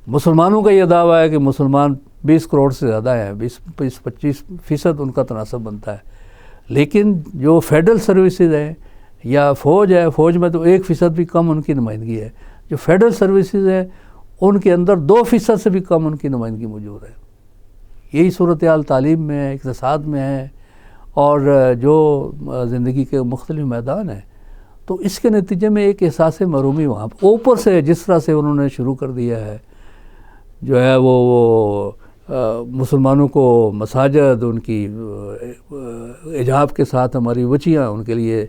مسلمانوں کا یہ دعویٰ ہے کہ مسلمان 20 کروڑ سے زیادہ ہیں، 20-25% ان کا تناسب بنتا ہے۔ لیکن جو فیڈرل سروسز ہیں یا فوج ہے، فوج میں تو 1% بھی کم ان کی نمائندگی ہے۔ جو فیڈرل سروسز ہیں ان کے اندر 2% سے بھی کم ان کی نمائندگی موجود ہے۔ یہی صورتحال تعلیم میں ہے، اقتصاد میں ہے، اور جو زندگی کے مختلف میدان ہیں۔ تو اس کے نتیجے میں ایک احساس محرومی وہاں اوپر سے جس طرح سے انہوں نے شروع کر دیا ہے، جو ہے وہ مسلمانوں کو مساجد، ان کی حجاب کے ساتھ ہماری بچیاں، ان کے لیے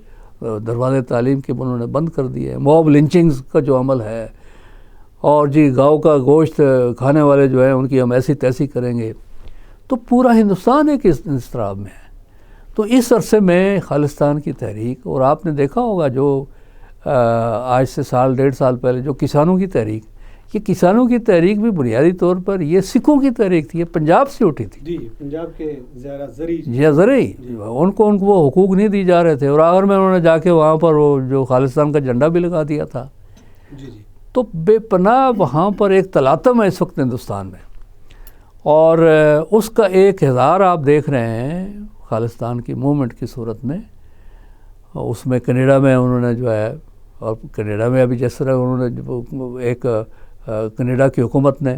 دروازے تعلیم کے انہوں نے بند کر دیے ہیں۔ موب لنچنگز کا جو عمل ہے، اور جی گاؤں کا گوشت کھانے والے جو ہیں ان کی ہم ایسی تیسی کریں گے۔ تو پورا ہندوستان ایک اضطراب میں ہے۔ تو اس عرصے میں خالصتان کی تحریک، اور آپ نے دیکھا ہوگا جو آج سے 1.5 سال پہلے جو کسانوں کی تحریک، یہ کسانوں کی تحریک بھی بنیادی طور پر یہ سکھوں کی تحریک تھی، یہ پنجاب سے اٹھی تھی۔ جی، پنجاب کے زرعی ان کو وہ حقوق نہیں دی جا رہے تھے، اور آخر میں انہوں نے جا کے وہاں پر وہ جو خالصتان کا جھنڈا بھی لگا دیا تھا۔ جی جی۔ تو بے پناہ وہاں پر ایک تلاطم ہے اس وقت ہندوستان میں، اور اس کا ایک اظہار آپ دیکھ رہے ہیں خالصتان کی موومنٹ کی صورت میں۔ اس میں کینیڈا میں انہوں نے جو ہے، اور کینیڈا میں ابھی جس طرح انہوں نے ایک کینیڈا کی حکومت نے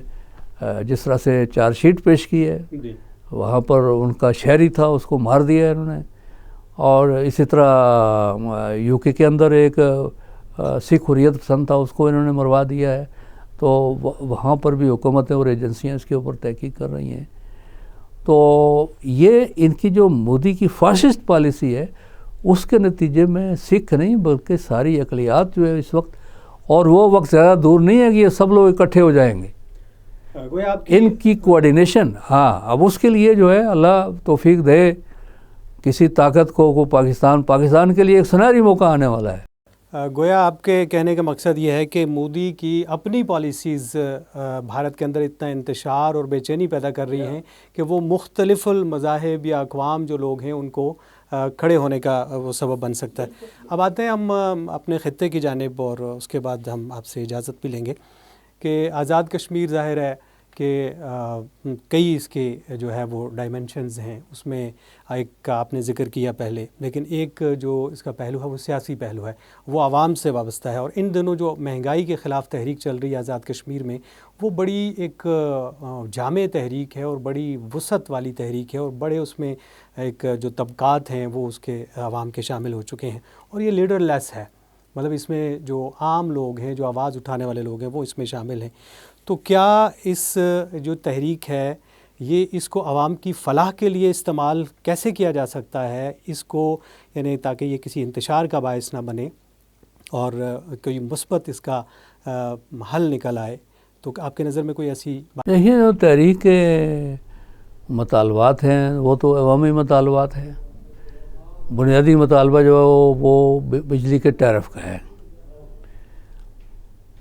جس طرح سے چارج شیٹ پیش کی ہے، وہاں پر ان کا شہری تھا اس کو مار دیا ہے انہوں نے، اور اسی طرح یو کے اندر ایک سکھ حریت پسند تھا، اس کو انہوں نے مروا دیا ہے۔ تو وہاں پر بھی حکومتیں اور ایجنسیاں اس کے اوپر تحقیق کر رہی ہیں۔ تو یہ ان کی جو مودی کی فاشسٹ پالیسی ہے، اس کے نتیجے میں سکھ نہیں بلکہ ساری اقلیت جو ہے اس وقت، اور وہ وقت زیادہ دور نہیں ہے کہ یہ سب لوگ اکٹھے ہو جائیں گے۔ ان کی کوآرڈینیشن، ہاں اب اس کے لیے جو ہے اللہ توفیق دے کسی طاقت کو پاکستان کے لیے ایک سنہری موقع آنے والا ہے۔ گویا آپ کے کہنے کا مقصد یہ ہے کہ مودی کی اپنی پالیسیز بھارت کے اندر اتنا انتشار اور بے چینی پیدا کر رہی ہیں کہ وہ مختلف المذاہب یا اقوام جو لوگ ہیں ان کو کھڑے ہونے کا وہ سبب بن سکتا ہے۔ اب آتے ہیں ہم اپنے خطے کی جانب، اور اس کے بعد ہم آپ سے اجازت بھی لیں گے کہ آزاد کشمیر ظاہر ہے کہ کئی اس کے جو ہے وہ ڈائمنشنز ہیں، اس میں ایک کا آپ نے ذکر کیا پہلے، لیکن ایک جو اس کا پہلو ہے وہ سیاسی پہلو ہے، وہ عوام سے وابستہ ہے۔ اور ان دنوں جو مہنگائی کے خلاف تحریک چل رہی ہے آزاد کشمیر میں، وہ بڑی ایک جامع تحریک ہے اور بڑی وسعت والی تحریک ہے، اور بڑے اس میں ایک جو طبقات ہیں وہ اس کے عوام کے شامل ہو چکے ہیں، اور یہ لیڈر لیس ہے، مطلب اس میں جو عام لوگ ہیں، جو آواز اٹھانے والے لوگ ہیں وہ اس میں شامل ہیں۔ تو کیا اس جو تحریک ہے یہ اس کو عوام کی فلاح کے لیے استعمال کیسے کیا جا سکتا ہے اس کو، یعنی تاکہ یہ کسی انتشار کا باعث نہ بنے اور کوئی مثبت اس کا حل نکل آئے؟ تو آپ کے نظر میں کوئی ایسی بات؟ دیکھیے، جو تحریک کے مطالبات ہیں وہ تو عوامی مطالبات ہیں۔ بنیادی مطالبہ جو ہے وہ بجلی کے ٹیرف کا ہے،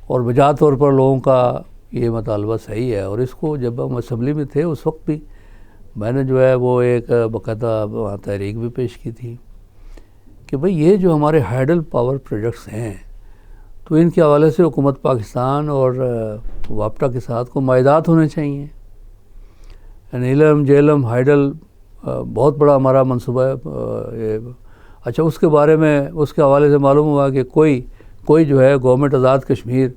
اور بجا طور پر لوگوں کا یہ مطالبہ صحیح ہے۔ اور اس کو جب ہم اسمبلی میں تھے اس وقت بھی میں نے جو ہے وہ ایک باقاعدہ وہاں تحریک بھی پیش کی تھی کہ بھئی یہ جو ہمارے ہائیڈل پاور پروجیکٹس ہیں تو ان کے حوالے سے حکومت پاکستان اور وابٹا کے ساتھ کو معاہدات ہونے چاہیے۔ نیلم جیلم ہائیڈل بہت بڑا ہمارا منصوبہ ہے۔ اچھا، اس کے بارے میں اس کے حوالے سے معلوم ہوا کہ کوئی جو ہے گورنمنٹ آزاد کشمیر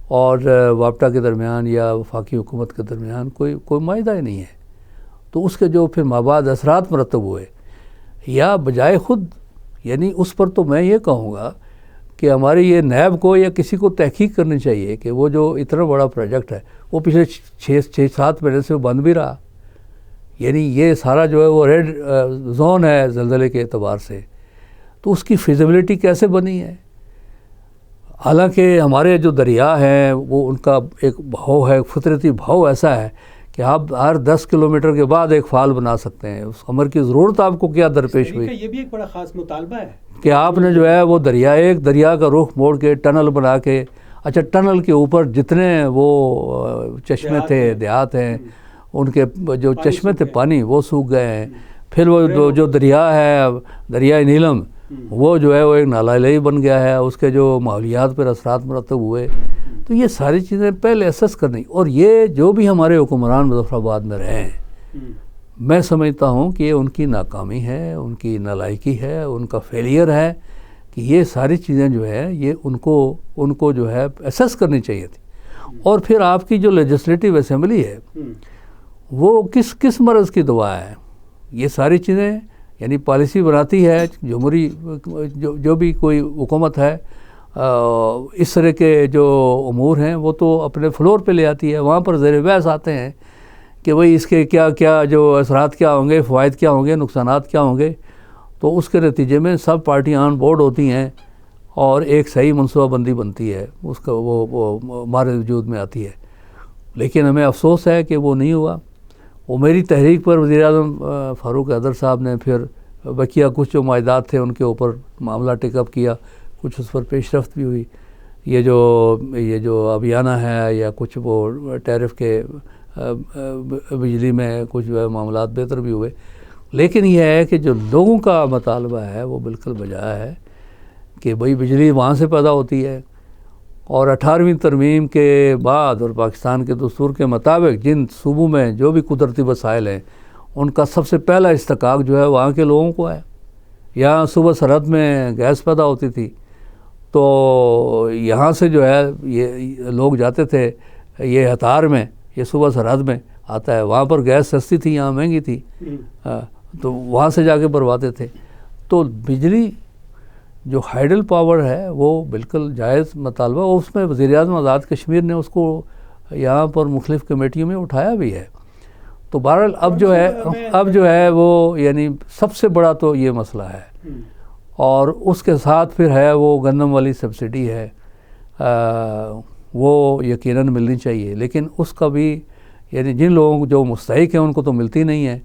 اور وابٹا کے درمیان یا وفاقی حکومت کے درمیان کوئی معاہدہ ہی نہیں ہے۔ تو اس کے جو پھر مابعد اثرات مرتب ہوئے، یا بجائے خود، یعنی اس پر تو میں یہ کہوں گا کہ ہماری یہ نیب کو یا کسی کو تحقیق کرنی چاہیے کہ وہ جو اتنا بڑا پروجیکٹ ہے وہ پچھلے 6-7 مہینے سے بند بھی رہا، یعنی یہ سارا جو ہے وہ ریڈ زون ہے زلزلے کے اعتبار سے، تو اس کی فیزیبلٹی کیسے بنی ہے؟ حالانکہ ہمارے جو دریا ہیں وہ ان کا ایک بہاؤ ہے، فطرتی بہاؤ ایسا ہے کہ آپ ہر 10 کلومیٹر کے بعد ایک فال بنا سکتے ہیں. اس عمر کی ضرورت آپ کو کیا درپیش ہوئی؟ یہ بھی ایک بڑا خاص مطالبہ ہے کہ آپ نے جو ہے وہ دریا کا رخ موڑ کے ٹنل بنا کے، اچھا ٹنل کے اوپر جتنے وہ چشمے تھے، دیہات ہیں، ان کے جو چشمے تھے پانی وہ سوکھ گئے ہیں. پھر وہ جو دریا ہے، دریائے نیلم، وہ جو ہے وہ ایک نالہ بن گیا ہے، اس کے جو ماحولیات پر اثرات مرتب ہوئے. تو یہ ساری چیزیں پہلے اسس کرنی، اور یہ جو بھی ہمارے حکمران مظفر آباد میں رہے ہیں، میں سمجھتا ہوں کہ یہ ان کی ناکامی ہے، ان کی نالائکی ہے، ان کا فیلئر ہے کہ یہ ساری چیزیں جو ہے یہ ان کو جو ہے اسس کرنی چاہیے تھی. اور پھر آپ کی جو لیجسلیٹو اسمبلی ہے وہ کس مرض کی دوا ہے؟ یہ ساری چیزیں یعنی پالیسی بناتی ہے جمہوری جو بھی کوئی حکومت ہے، اس طرح کے جو امور ہیں وہ تو اپنے فلور پہ لے آتی ہے، وہاں پر زیر بحث آتے ہیں کہ بھئی اس کے کیا جو اثرات کیا ہوں گے، فوائد کیا ہوں گے، نقصانات کیا ہوں گے. تو اس کے نتیجے میں سب پارٹیاں آن بورڈ ہوتی ہیں اور ایک صحیح منصوبہ بندی بنتی ہے، اس کا وہ ہمارے وجود میں آتی ہے. لیکن ہمیں افسوس ہے کہ وہ نہیں ہوا. وہ میری تحریک پر وزیر اعظم فاروق حیدر صاحب نے پھر بقیہ کچھ جو معاہدات تھے ان کے اوپر معاملہ ٹیک اپ کیا، کچھ اس پر پیش رفت بھی ہوئی. یہ جو ابیانہ ہے یا کچھ وہ ٹیرف کے بجلی میں کچھ جو ہے معاملات بہتر بھی ہوئے. لیکن یہ ہے کہ جو لوگوں کا مطالبہ ہے وہ بالکل بجا ہے کہ بھئی بجلی وہاں سے پیدا ہوتی ہے، اور 18ویں ترمیم کے بعد اور پاکستان کے دستور کے مطابق جن صوبوں میں جو بھی قدرتی وسائل ہیں ان کا سب سے پہلا استحقاق جو ہے وہاں کے لوگوں کو ہے. یہاں صوبہ سرحد میں گیس پیدا ہوتی تھی تو یہاں سے جو ہے یہ لوگ جاتے تھے، یہ ہتار میں، یہ صوبہ سرحد میں آتا ہے، وہاں پر گیس سستی تھی، یہاں مہنگی تھی، تو وہاں سے جا کے بھرواتے تھے. تو بجلی جو ہائیڈل پاور ہے وہ بالکل جائز مطالبہ، اور اس میں وزیر اعظم آزاد کشمیر نے اس کو یہاں پر مختلف کمیٹیوں میں اٹھایا بھی ہے. تو بہرحال اب جو ہے وہ یعنی سب سے بڑا تو یہ مسئلہ ہے، اور اس کے ساتھ پھر ہے وہ گندم والی سبسڈی ہے، وہ یقیناً ملنی چاہیے، لیکن اس کا بھی یعنی جن لوگوں کو جو مستحق ہیں ان کو تو ملتی نہیں ہے.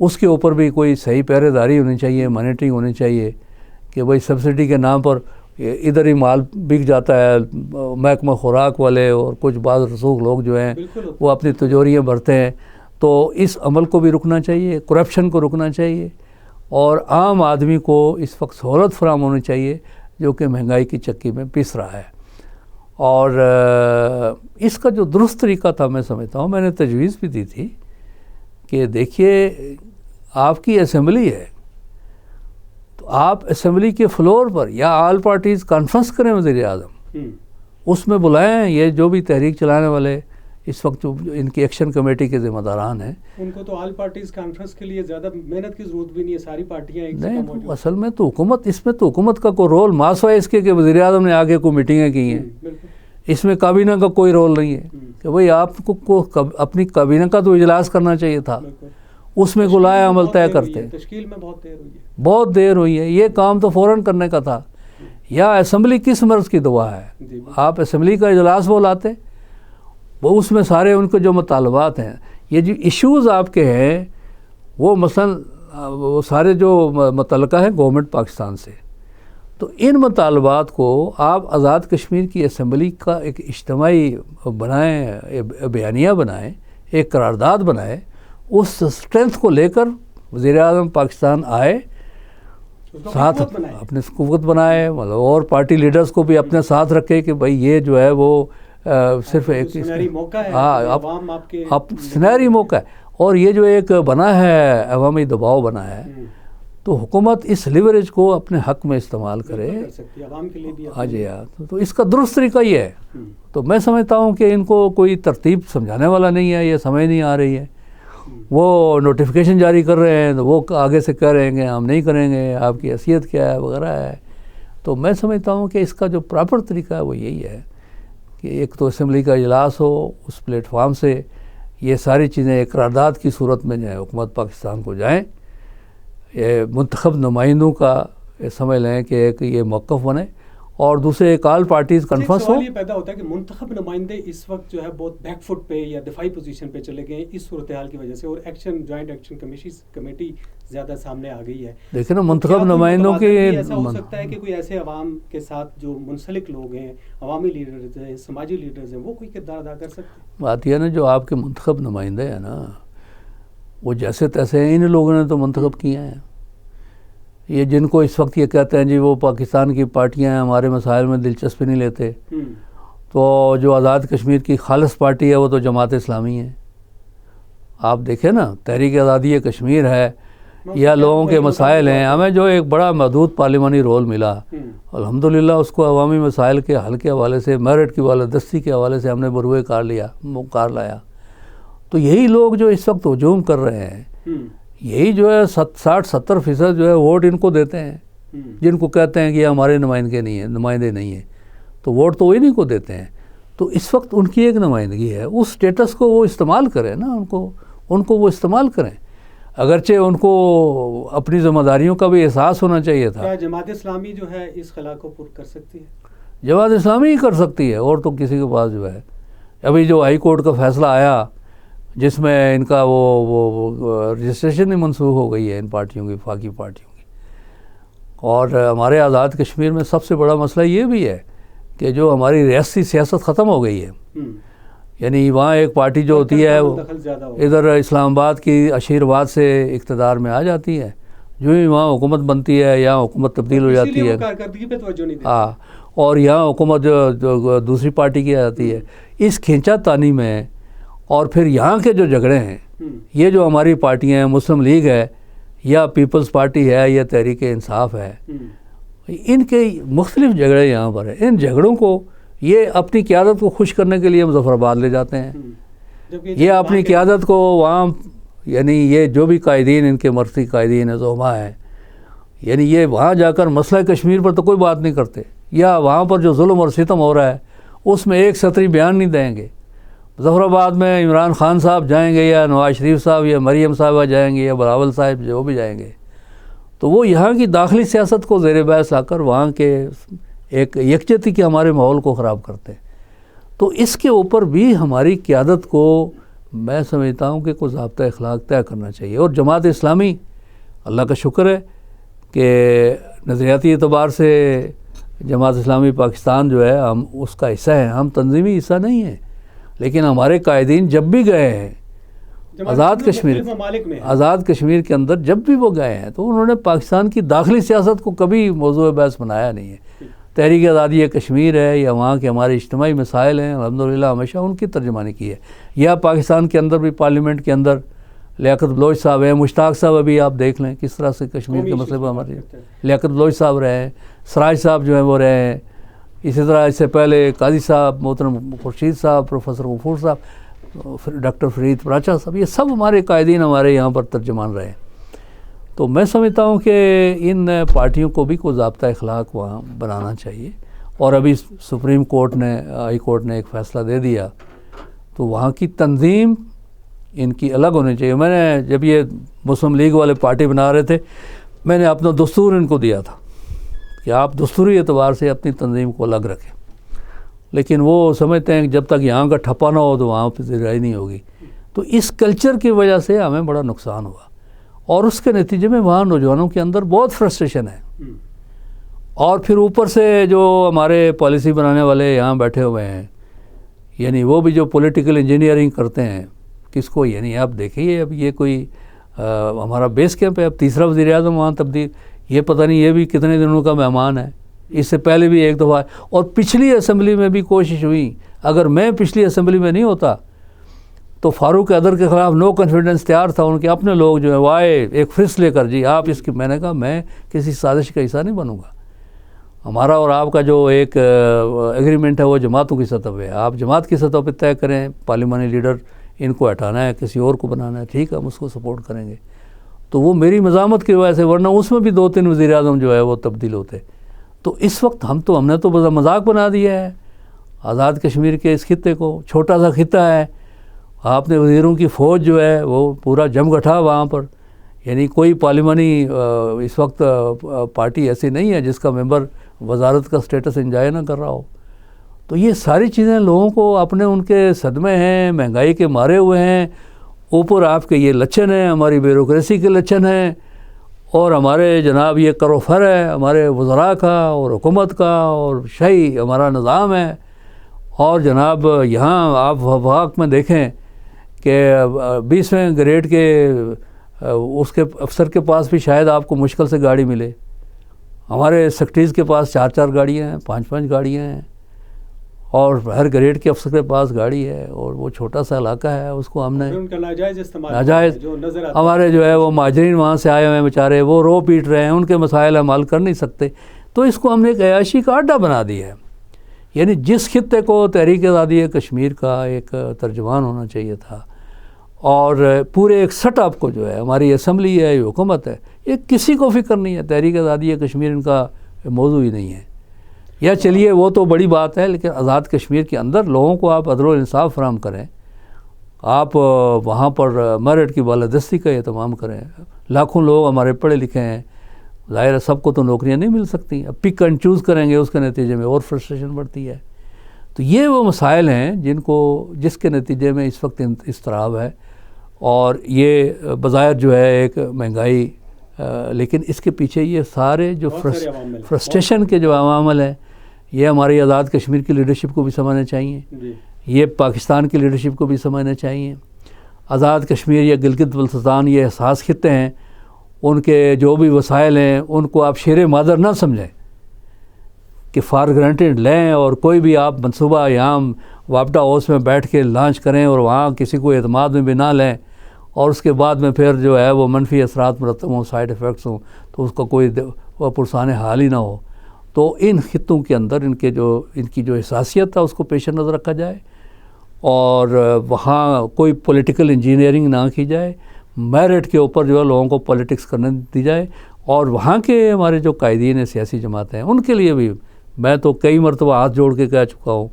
اس کے اوپر بھی کوئی صحیح پہرے داری ہونی چاہیے، مانیٹرنگ ہونی چاہیے کہ بھئی سبسڈی کے نام پر ادھر ہی مال بک جاتا ہے. محکمہ خوراک والے اور کچھ بعض رسوخ لوگ جو ہیں وہ اپنی تجوریاں بھرتے ہیں. تو اس عمل کو بھی رکنا چاہیے، کرپشن کو رکنا چاہیے، اور عام آدمی کو اس وقت سہولت فراہم ہونی چاہیے جو کہ مہنگائی کی چکی میں پس رہا ہے. اور اس کا جو درست طریقہ تھا میں سمجھتا ہوں، میں نے تجویز بھی دی تھی کہ دیکھیے آپ کی اسمبلی ہے تو آپ اسمبلی کے فلور پر یا آل پارٹیز کانفرنس کریں وزیر اعظم، اس میں بلائیں یہ جو بھی تحریک چلانے والے اس وقت جو ان کی ایکشن کمیٹی کے ذمہ داران ہیں. ان کو تو آل پارٹیز کانفرنس کے لیے زیادہ محنت کی ضرورت بھی نہیں ہے، ساری پارٹیاں ایک جگہ موجود ہیں. اصل میں تو حکومت، اس میں تو حکومت کا کوئی رول ماسوائے اس کے کہ وزیر اعظم نے آگے کوئی میٹنگیں کی ہیں، اس میں کابینہ کا کوئی رول نہیں ہے کہ بھئی آپ کو اپنی کابینہ کا تو اجلاس کرنا چاہیے تھا، اس میں گلائے عمل طے کرتے. تشکیل میں بہت دیر ہوئی ہے، یہ کام تو فوراً کرنے کا تھا. یا اسمبلی کس مرض کی دوا ہے؟ آپ اسمبلی کا اجلاس بلاتے، وہ اس میں سارے ان کے جو مطالبات ہیں، یہ جو ایشوز آپ کے ہیں وہ مثلا وہ سارے جو متعلقہ ہیں گورنمنٹ پاکستان سے، تو ان مطالبات کو آپ آزاد کشمیر کی اسمبلی کا ایک اجتماعی بنائیں، بیانیہ بنائیں، ایک قرارداد بنائیں، اس اسٹرینتھ کو لے کر وزیر اعظم پاکستان آئے، ساتھ اپنے قوت بنائے، مطلب اور پارٹی لیڈرز کو بھی اپنے ساتھ رکھے کہ بھئی یہ جو ہے وہ صرف ایک سنہری موقع ہے، سنہری موقع ہے، اور یہ جو ایک بنا ہے عوامی دباؤ بنا ہے، تو حکومت اس لیوریج کو اپنے حق میں استعمال کرے. ہاں جی ہاں، تو اس کا درست طریقہ یہ ہے. تو میں سمجھتا ہوں کہ ان کو کوئی ترتیب سمجھانے والا نہیں ہے، یہ سمجھ نہیں آ رہی ہے. وہ نوٹیفیکیشن جاری کر رہے ہیں تو وہ آگے سے کہہ رہے ہیں کہ ہم نہیں کریں گے، آپ کی حیثیت کیا ہے وغیرہ ہے. تو میں سمجھتا ہوں کہ اس کا جو پراپر طریقہ ہے وہ یہی ہے کہ ایک تو اسمبلی کا اجلاس ہو، اس پلیٹ فارم سے یہ ساری چیزیں ایک قرارداد کی صورت میں جو ہے حکومت پاکستان کو جائیں، یہ منتخب نمائندوں کا سمجھ لیں کہ ایک یہ موقف بنے، اور دوسرے ایک آل پارٹیز کانفرنس ہو۔ سوال یہ پیدا ہوتا ہے کہ منتخب نمائندے اس وقت جو ہے بہت بیک فٹ پہ یا دفاعی پوزیشن پہ چلے گئے اس صورتحال کی وجہ سے، اور جوائنٹ ایکشن کمیٹی زیادہ سامنے آ گئی ہے۔ دیکھیں نا منتخب نمائندوں کے ایسا ہو سکتا ہے کہ کوئی ایسے عوام کے ساتھ جو منسلک لوگ ہیں، عوامی لیڈرز ہیں، سماجی لیڈرز ہیں، وہ کوئی کردار ادا کر سکتے ہیں؟ بات یہ ہے نا، جو آپ کے منتخب نمائندے ہیں نا وہ جیسے تیسے ہیں، ان لوگوں نے تو منتخب کیے ہیں۔ یہ جن کو اس وقت یہ کہتے ہیں جی وہ پاکستان کی پارٹیاں ہیں، ہمارے مسائل میں دلچسپی نہیں لیتے، تو جو آزاد کشمیر کی خالص پارٹی ہے وہ تو جماعت اسلامی ہے۔ آپ دیکھیں نا، تحریک آزادی کشمیر ہے یا لوگوں کے مسائل ہیں، ہمیں جو ایک بڑا محدود پارلیمانی رول ملا، الحمدللہ اس کو عوامی مسائل کے حل کے حوالے سے، میرٹ کی بالادستی کے حوالے سے ہم نے بروئے کار لایا۔ تو یہی لوگ جو اس وقت ہجوم کر رہے ہیں، یہی جو ہے 60-70% جو ہے ووٹ ان کو دیتے ہیں، جن کو کہتے ہیں کہ یہ ہمارے نمائندے نہیں ہیں، تو ووٹ تو انہی کو دیتے ہیں۔ تو اس وقت ان کی ایک نمائندگی ہے، اس سٹیٹس کو وہ استعمال کریں نا، ان کو وہ استعمال کریں، اگرچہ ان کو اپنی ذمہ داریوں کا بھی احساس ہونا چاہیے تھا۔ کیا جماعت اسلامی جو ہے اس خلا کو پر کر سکتی ہے؟ جماعت اسلامی ہی کر سکتی ہے، اور تو کسی کے پاس جو ہے ابھی جو ہائی کورٹ کا فیصلہ آیا جس میں ان کا وہ رجسٹریشن ہی منسوخ ہو گئی ہے ان پارٹیوں کی، وفاقی پارٹیوں کی۔ اور ہمارے آزاد کشمیر میں سب سے بڑا مسئلہ یہ بھی ہے کہ جو ہماری ریاستی سیاست ختم ہو گئی ہے، یعنی وہاں ایک پارٹی جو ہوتی ہے وہ ادھر اسلام آباد کی عشیرآباد سے اقتدار میں آ جاتی ہے، جو ہی وہاں حکومت بنتی ہے یا حکومت تبدیل ہو جاتی ہے، ہاں، اور یہاں حکومت جو دوسری پارٹی کی آ جاتی ہے۔ اس کھینچا تانی میں اور پھر یہاں کے جو جھگڑے ہیں، یہ جو ہماری پارٹیاں ہیں، مسلم لیگ ہے یا پیپلز پارٹی ہے یا تحریک انصاف ہے، ان کے مختلف جھگڑے یہاں پر ہیں۔ ان جھگڑوں کو یہ اپنی قیادت کو خوش کرنے کے لیے مظفر آباد لے جاتے ہیں، یہ اپنی قیادت کو وہاں، یعنی یہ جو بھی قائدین ان کے مرثی قائدین ہیں، زعما ہیں، یعنی یہ وہاں جا کر مسئلہ کشمیر پر تو کوئی بات نہیں کرتے، یا وہاں پر جو ظلم اور ستم ہو رہا ہے اس میں ایک سطری بیان نہیں دیں گے۔ ظفر آباد میں عمران خان صاحب جائیں گے یا نواز شریف صاحب یا مریم صاحبہ جائیں گے یا بلاول صاحب جو بھی جائیں گے، تو وہ یہاں کی داخلی سیاست کو زیر بحث لا کر وہاں کے ایک یکجہتی کے ہمارے ماحول کو خراب کرتے ہیں۔ تو اس کے اوپر بھی ہماری قیادت کو میں سمجھتا ہوں کہ کوئی ضابطہ اخلاق طے کرنا چاہیے۔ اور جماعت اسلامی، اللہ کا شکر ہے کہ نظریاتی اعتبار سے جماعت اسلامی پاکستان جو ہے ہم اس کا حصہ ہیں، ہم تنظیمی حصہ نہیں ہیں، لیکن ہمارے قائدین جب بھی گئے ہیں آزاد کشمیر کے اندر، جب بھی وہ گئے ہیں تو انہوں نے پاکستان کی داخلی سیاست کو کبھی موضوع بحث بنایا نہیں ہے۔ تحریک آزادی کشمیر ہے یا وہاں کے ہمارے اجتماعی مسائل ہیں، الحمدللہ ہمیشہ ان کی ترجمانی کی ہے۔ یا پاکستان کے اندر بھی پارلیمنٹ کے اندر لیاقت بلوچ صاحب ہیں، مشتاق صاحب ابھی آپ دیکھ لیں کس طرح سے کشمیر کے مسئلے پر ہمارے لیاقت بلوچ صاحب رہے ہیں، سراج صاحب جو ہیں وہ رہے ہیں، اسی طرح اس سے پہلے قاضی صاحب محترم خورشید صاحب، پروفیسر غفور صاحب، ڈاکٹر فرید پراچا صاحب، یہ سب ہمارے قائدین ہمارے یہاں پر ترجمان رہے ہیں۔ تو میں سمجھتا ہوں کہ ان پارٹیوں کو بھی کوئی ضابطہ اخلاق وہاں بنانا چاہیے۔ اور ابھی سپریم کورٹ نے، ہائی کورٹ نے ایک فیصلہ دے دیا، تو وہاں کی تنظیم ان کی الگ ہونی چاہیے۔ میں نے جب یہ مسلم لیگ والے پارٹی بنا رہے تھے، میں نے اپنا دستور ان کو دیا تھا کہ آپ دستوری اعتبار سے اپنی تنظیم کو الگ رکھیں، لیکن وہ سمجھتے ہیں کہ جب تک یہاں کا ٹھپا نہ ہو تو وہاں پہ زراعی نہیں ہوگی۔ تو اس کلچر کی وجہ سے ہمیں بڑا نقصان ہوا، اور اس کے نتیجے میں وہاں نوجوانوں کے اندر بہت فرسٹریشن ہے۔ اور پھر اوپر سے جو ہمارے پالیسی بنانے والے یہاں بیٹھے ہوئے ہیں، یعنی وہ بھی جو پولیٹیکل انجینئرنگ کرتے ہیں، کس کو، یعنی آپ دیکھیے اب یہ کوئی ہمارا بیس کیمپ ہے، اب تیسرا وزیر اعظم وہاں تبدیل، یہ پتہ نہیں یہ بھی کتنے دنوں کا مہمان ہے، اس سے پہلے بھی ایک دفعہ، اور پچھلی اسمبلی میں بھی کوشش ہوئی، اگر میں پچھلی اسمبلی میں نہیں ہوتا تو فاروق ادر کے خلاف نو کانفیڈنس تیار تھا، ان کے اپنے لوگ جو ہیں وہ آئے ایک فیصلے لے کر، جی آپ اس کی، میں نے کہا میں کسی سازش کا حصہ نہیں بنوں گا، ہمارا اور آپ کا جو ایک ایگریمنٹ ہے وہ جماعتوں کی سطح پہ ہے، آپ جماعت کی سطح پہ طے کریں، پارلیمانی لیڈر ان کو ہٹانا ہے، کسی اور کو بنانا ہے، ٹھیک ہے ہم اس کو سپورٹ کریں گے۔ تو وہ میری مزاحمت کی وجہ سے، ورنہ اس میں بھی 2-3 وزیر اعظم جو ہے وہ تبدیل ہوتے۔ تو اس وقت ہم نے تو مذاق بنا دیا ہے آزاد کشمیر کے اس خطے کو. چھوٹا سا خطہ ہے, آپ نے وزیروں کی فوج جو ہے وہ پورا جمگٹھا وہاں پر, یعنی کوئی پارلیمانی اس وقت پارٹی ایسی نہیں ہے جس کا ممبر وزارت کا سٹیٹس انجوائے نہ کر رہا ہو. تو یہ ساری چیزیں لوگوں کو اپنے ان کے صدمے ہیں, مہنگائی کے مارے ہوئے ہیں, اوپر آپ کے یہ لچن ہیں, ہماری بیوروکریسی کے لچن ہیں, اور ہمارے جناب یہ کر و فر ہے ہمارے وزراء کا اور حکومت کا, اور شاہی ہمارا نظام ہے. اور جناب یہاں آپ وفاق میں دیکھیں کہ 20ویں گریڈ کے اس کے افسر کے پاس بھی شاید آپ کو مشکل سے گاڑی ملے. ہمارے سیکرٹریز کے پاس 4 گاڑیاں ہیں, 5 گاڑیاں ہیں, اور ہر گریڈ کے افسر کے پاس گاڑی ہے, اور وہ چھوٹا سا علاقہ ہے اس کو ہم نے ان کا ناجائز استعمال ناجائز جو نظر آتا ہمارے جو ہے وہ مہاجرین وہاں سے آئے ہوئے ہیں بیچارے, وہ رو پیٹ رہے ہیں, ان کے مسائل ہم حل کر نہیں سکتے. تو اس کو ہم نے ایک عیاشی کا اڈا بنا دیا ہے. یعنی جس خطے کو تحریک آزادی کشمیر کا ایک ترجمان ہونا چاہیے تھا, اور پورے ایک سیٹ اپ کو جو ہے ہماری اسمبلی ہے, یہ حکومت ہے, یہ کسی کو فکر نہیں ہے. تحریک آزادی کشمیر ان کا موضوع ہی نہیں ہے. یا چلیے وہ تو بڑی بات ہے, لیکن آزاد کشمیر کے اندر لوگوں کو آپ عدل و انصاف فراہم کریں, آپ وہاں پر میرٹ کی بالادستی کا اہتمام کریں. لاکھوں لوگ ہمارے پڑھے لکھے ہیں, ظاہر ہے سب کو تو نوکریاں نہیں مل سکتی. اب پک اینڈ چوز کریں گے, اس کے نتیجے میں اور فرسٹریشن بڑھتی ہے. تو یہ وہ مسائل ہیں جس کے نتیجے میں اس وقت اضطراب ہے, اور یہ بظاہر جو ہے ایک مہنگائی, لیکن اس کے پیچھے یہ سارے جو فرسٹریشن کے جو عوامل ہیں, یہ ہماری آزاد کشمیر کی لیڈرشپ کو بھی سمجھنا چاہیے, یہ پاکستان کی لیڈرشپ کو بھی سمجھنا چاہیے. آزاد کشمیر یا گلگت بلتستان یہ حساس خطے ہیں, ان کے جو بھی وسائل ہیں ان کو آپ شیر مادر نہ سمجھیں کہ فار گرانٹیڈ لیں, اور کوئی بھی آپ منصوبہ یہاں وابٹا ہاؤس میں بیٹھ کے لانچ کریں اور وہاں کسی کو اعتماد میں بھی نہ لیں, اور اس کے بعد میں پھر جو ہے وہ منفی اثرات مرتب ہوں, سائیڈ ایفیکٹس ہوں, تو اس کا کوئی پرسان حال ہی نہ ہو. تو ان خطوں کے اندر ان کی جو حساسیت ہے اس کو پیش نظر رکھا جائے, اور وہاں کوئی پولیٹیکل انجینئرنگ نہ کی جائے, میرٹ کے اوپر جو ہے لوگوں کو پولیٹکس کرنے دی جائے. اور وہاں کے ہمارے جو قائدین ہیں, سیاسی جماعتیں ہیں, ان کے لیے بھی میں تو کئی مرتبہ ہاتھ جوڑ کے کہہ چکا ہوں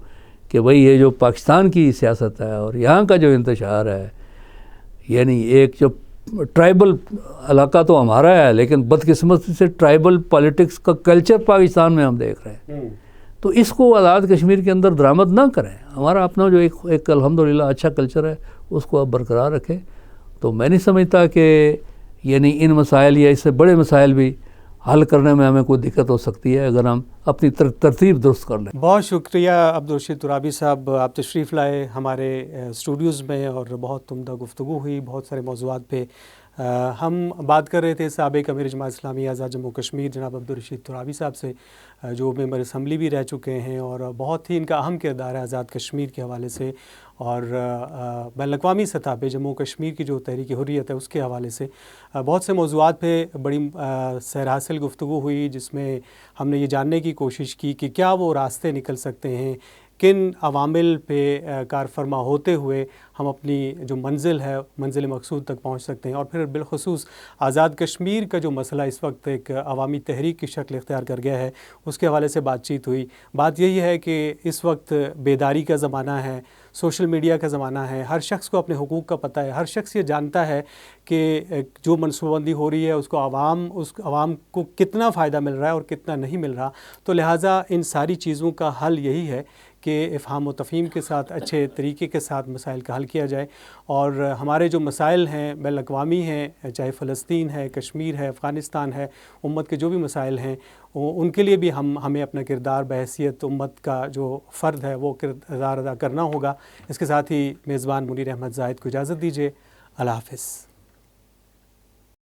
کہ بھئی یہ جو پاکستان کی سیاست ہے اور یہاں کا جو انتشار ہے, یعنی ایک جو ٹرائبل علاقہ تو ہمارا ہے, لیکن بدقسمتی سے ٹرائبل پالیٹکس کا کلچر پاکستان میں ہم دیکھ رہے ہیں. تو اس کو آزاد کشمیر کے اندر درآمد نہ کریں. ہمارا اپنا جو ایک الحمدللہ اچھا کلچر ہے اس کو آپ برقرار رکھیں. تو میں نہیں سمجھتا کہ یعنی ان مسائل یا اس سے بڑے مسائل بھی حل کرنے میں ہمیں کوئی دقت ہو سکتی ہے اگر ہم اپنی ترتیب درست کر لیں. بہت شکریہ عبدالرشید ترابی صاحب, آپ تشریف لائے ہمارے اسٹوڈیوز میں اور بہت عمدہ گفتگو ہوئی بہت سارے موضوعات پہ. ہم بات کر رہے تھے سابق امیر جماعت اسلامی آزاد جموں کشمیر جناب عبدالرشید ترابی صاحب سے, جو ممبر اسمبلی بھی رہ چکے ہیں, اور بہت ہی ان کا اہم کردار ہے آزاد کشمیر کے حوالے سے, اور بین الاقوامی سطح پہ جموں کشمیر کی جو تحریک حریت ہے اس کے حوالے سے بہت سے موضوعات پہ بڑی سیر حاصل گفتگو ہوئی, جس میں ہم نے یہ جاننے کی کوشش کی کہ کیا وہ راستے نکل سکتے ہیں, کن عوامل پہ کار فرما ہوتے ہوئے ہم اپنی جو منزل ہے منزل مقصود تک پہنچ سکتے ہیں. اور پھر بالخصوص آزاد کشمیر کا جو مسئلہ اس وقت ایک عوامی تحریک کی شکل اختیار کر گیا ہے, اس کے حوالے سے بات چیت ہوئی. بات یہی ہے کہ اس وقت بیداری کا زمانہ ہے, سوشل میڈیا کا زمانہ ہے, ہر شخص کو اپنے حقوق کا پتہ ہے, ہر شخص یہ جانتا ہے کہ جو منصوبہ بندی ہو رہی ہے اس کو عوام کو کتنا فائدہ مل رہا ہے اور کتنا نہیں مل رہا. تو لہٰذا ان ساری چیزوں کا حل یہی ہے کہ افہام و تفہیم کے ساتھ اچھے طریقے کے ساتھ مسائل کا حل کیا جائے. اور ہمارے جو مسائل ہیں بین الاقوامی ہیں, چاہے فلسطین ہے, کشمیر ہے, افغانستان ہے, امت کے جو بھی مسائل ہیں ان کے لیے بھی ہمیں اپنا کردار بحیثیت امت کا جو فرد ہے وہ کردار ادا کرنا ہوگا. اس کے ساتھ ہی میزبان منیر احمد زاہد کو اجازت دیجیے. اللہ حافظ.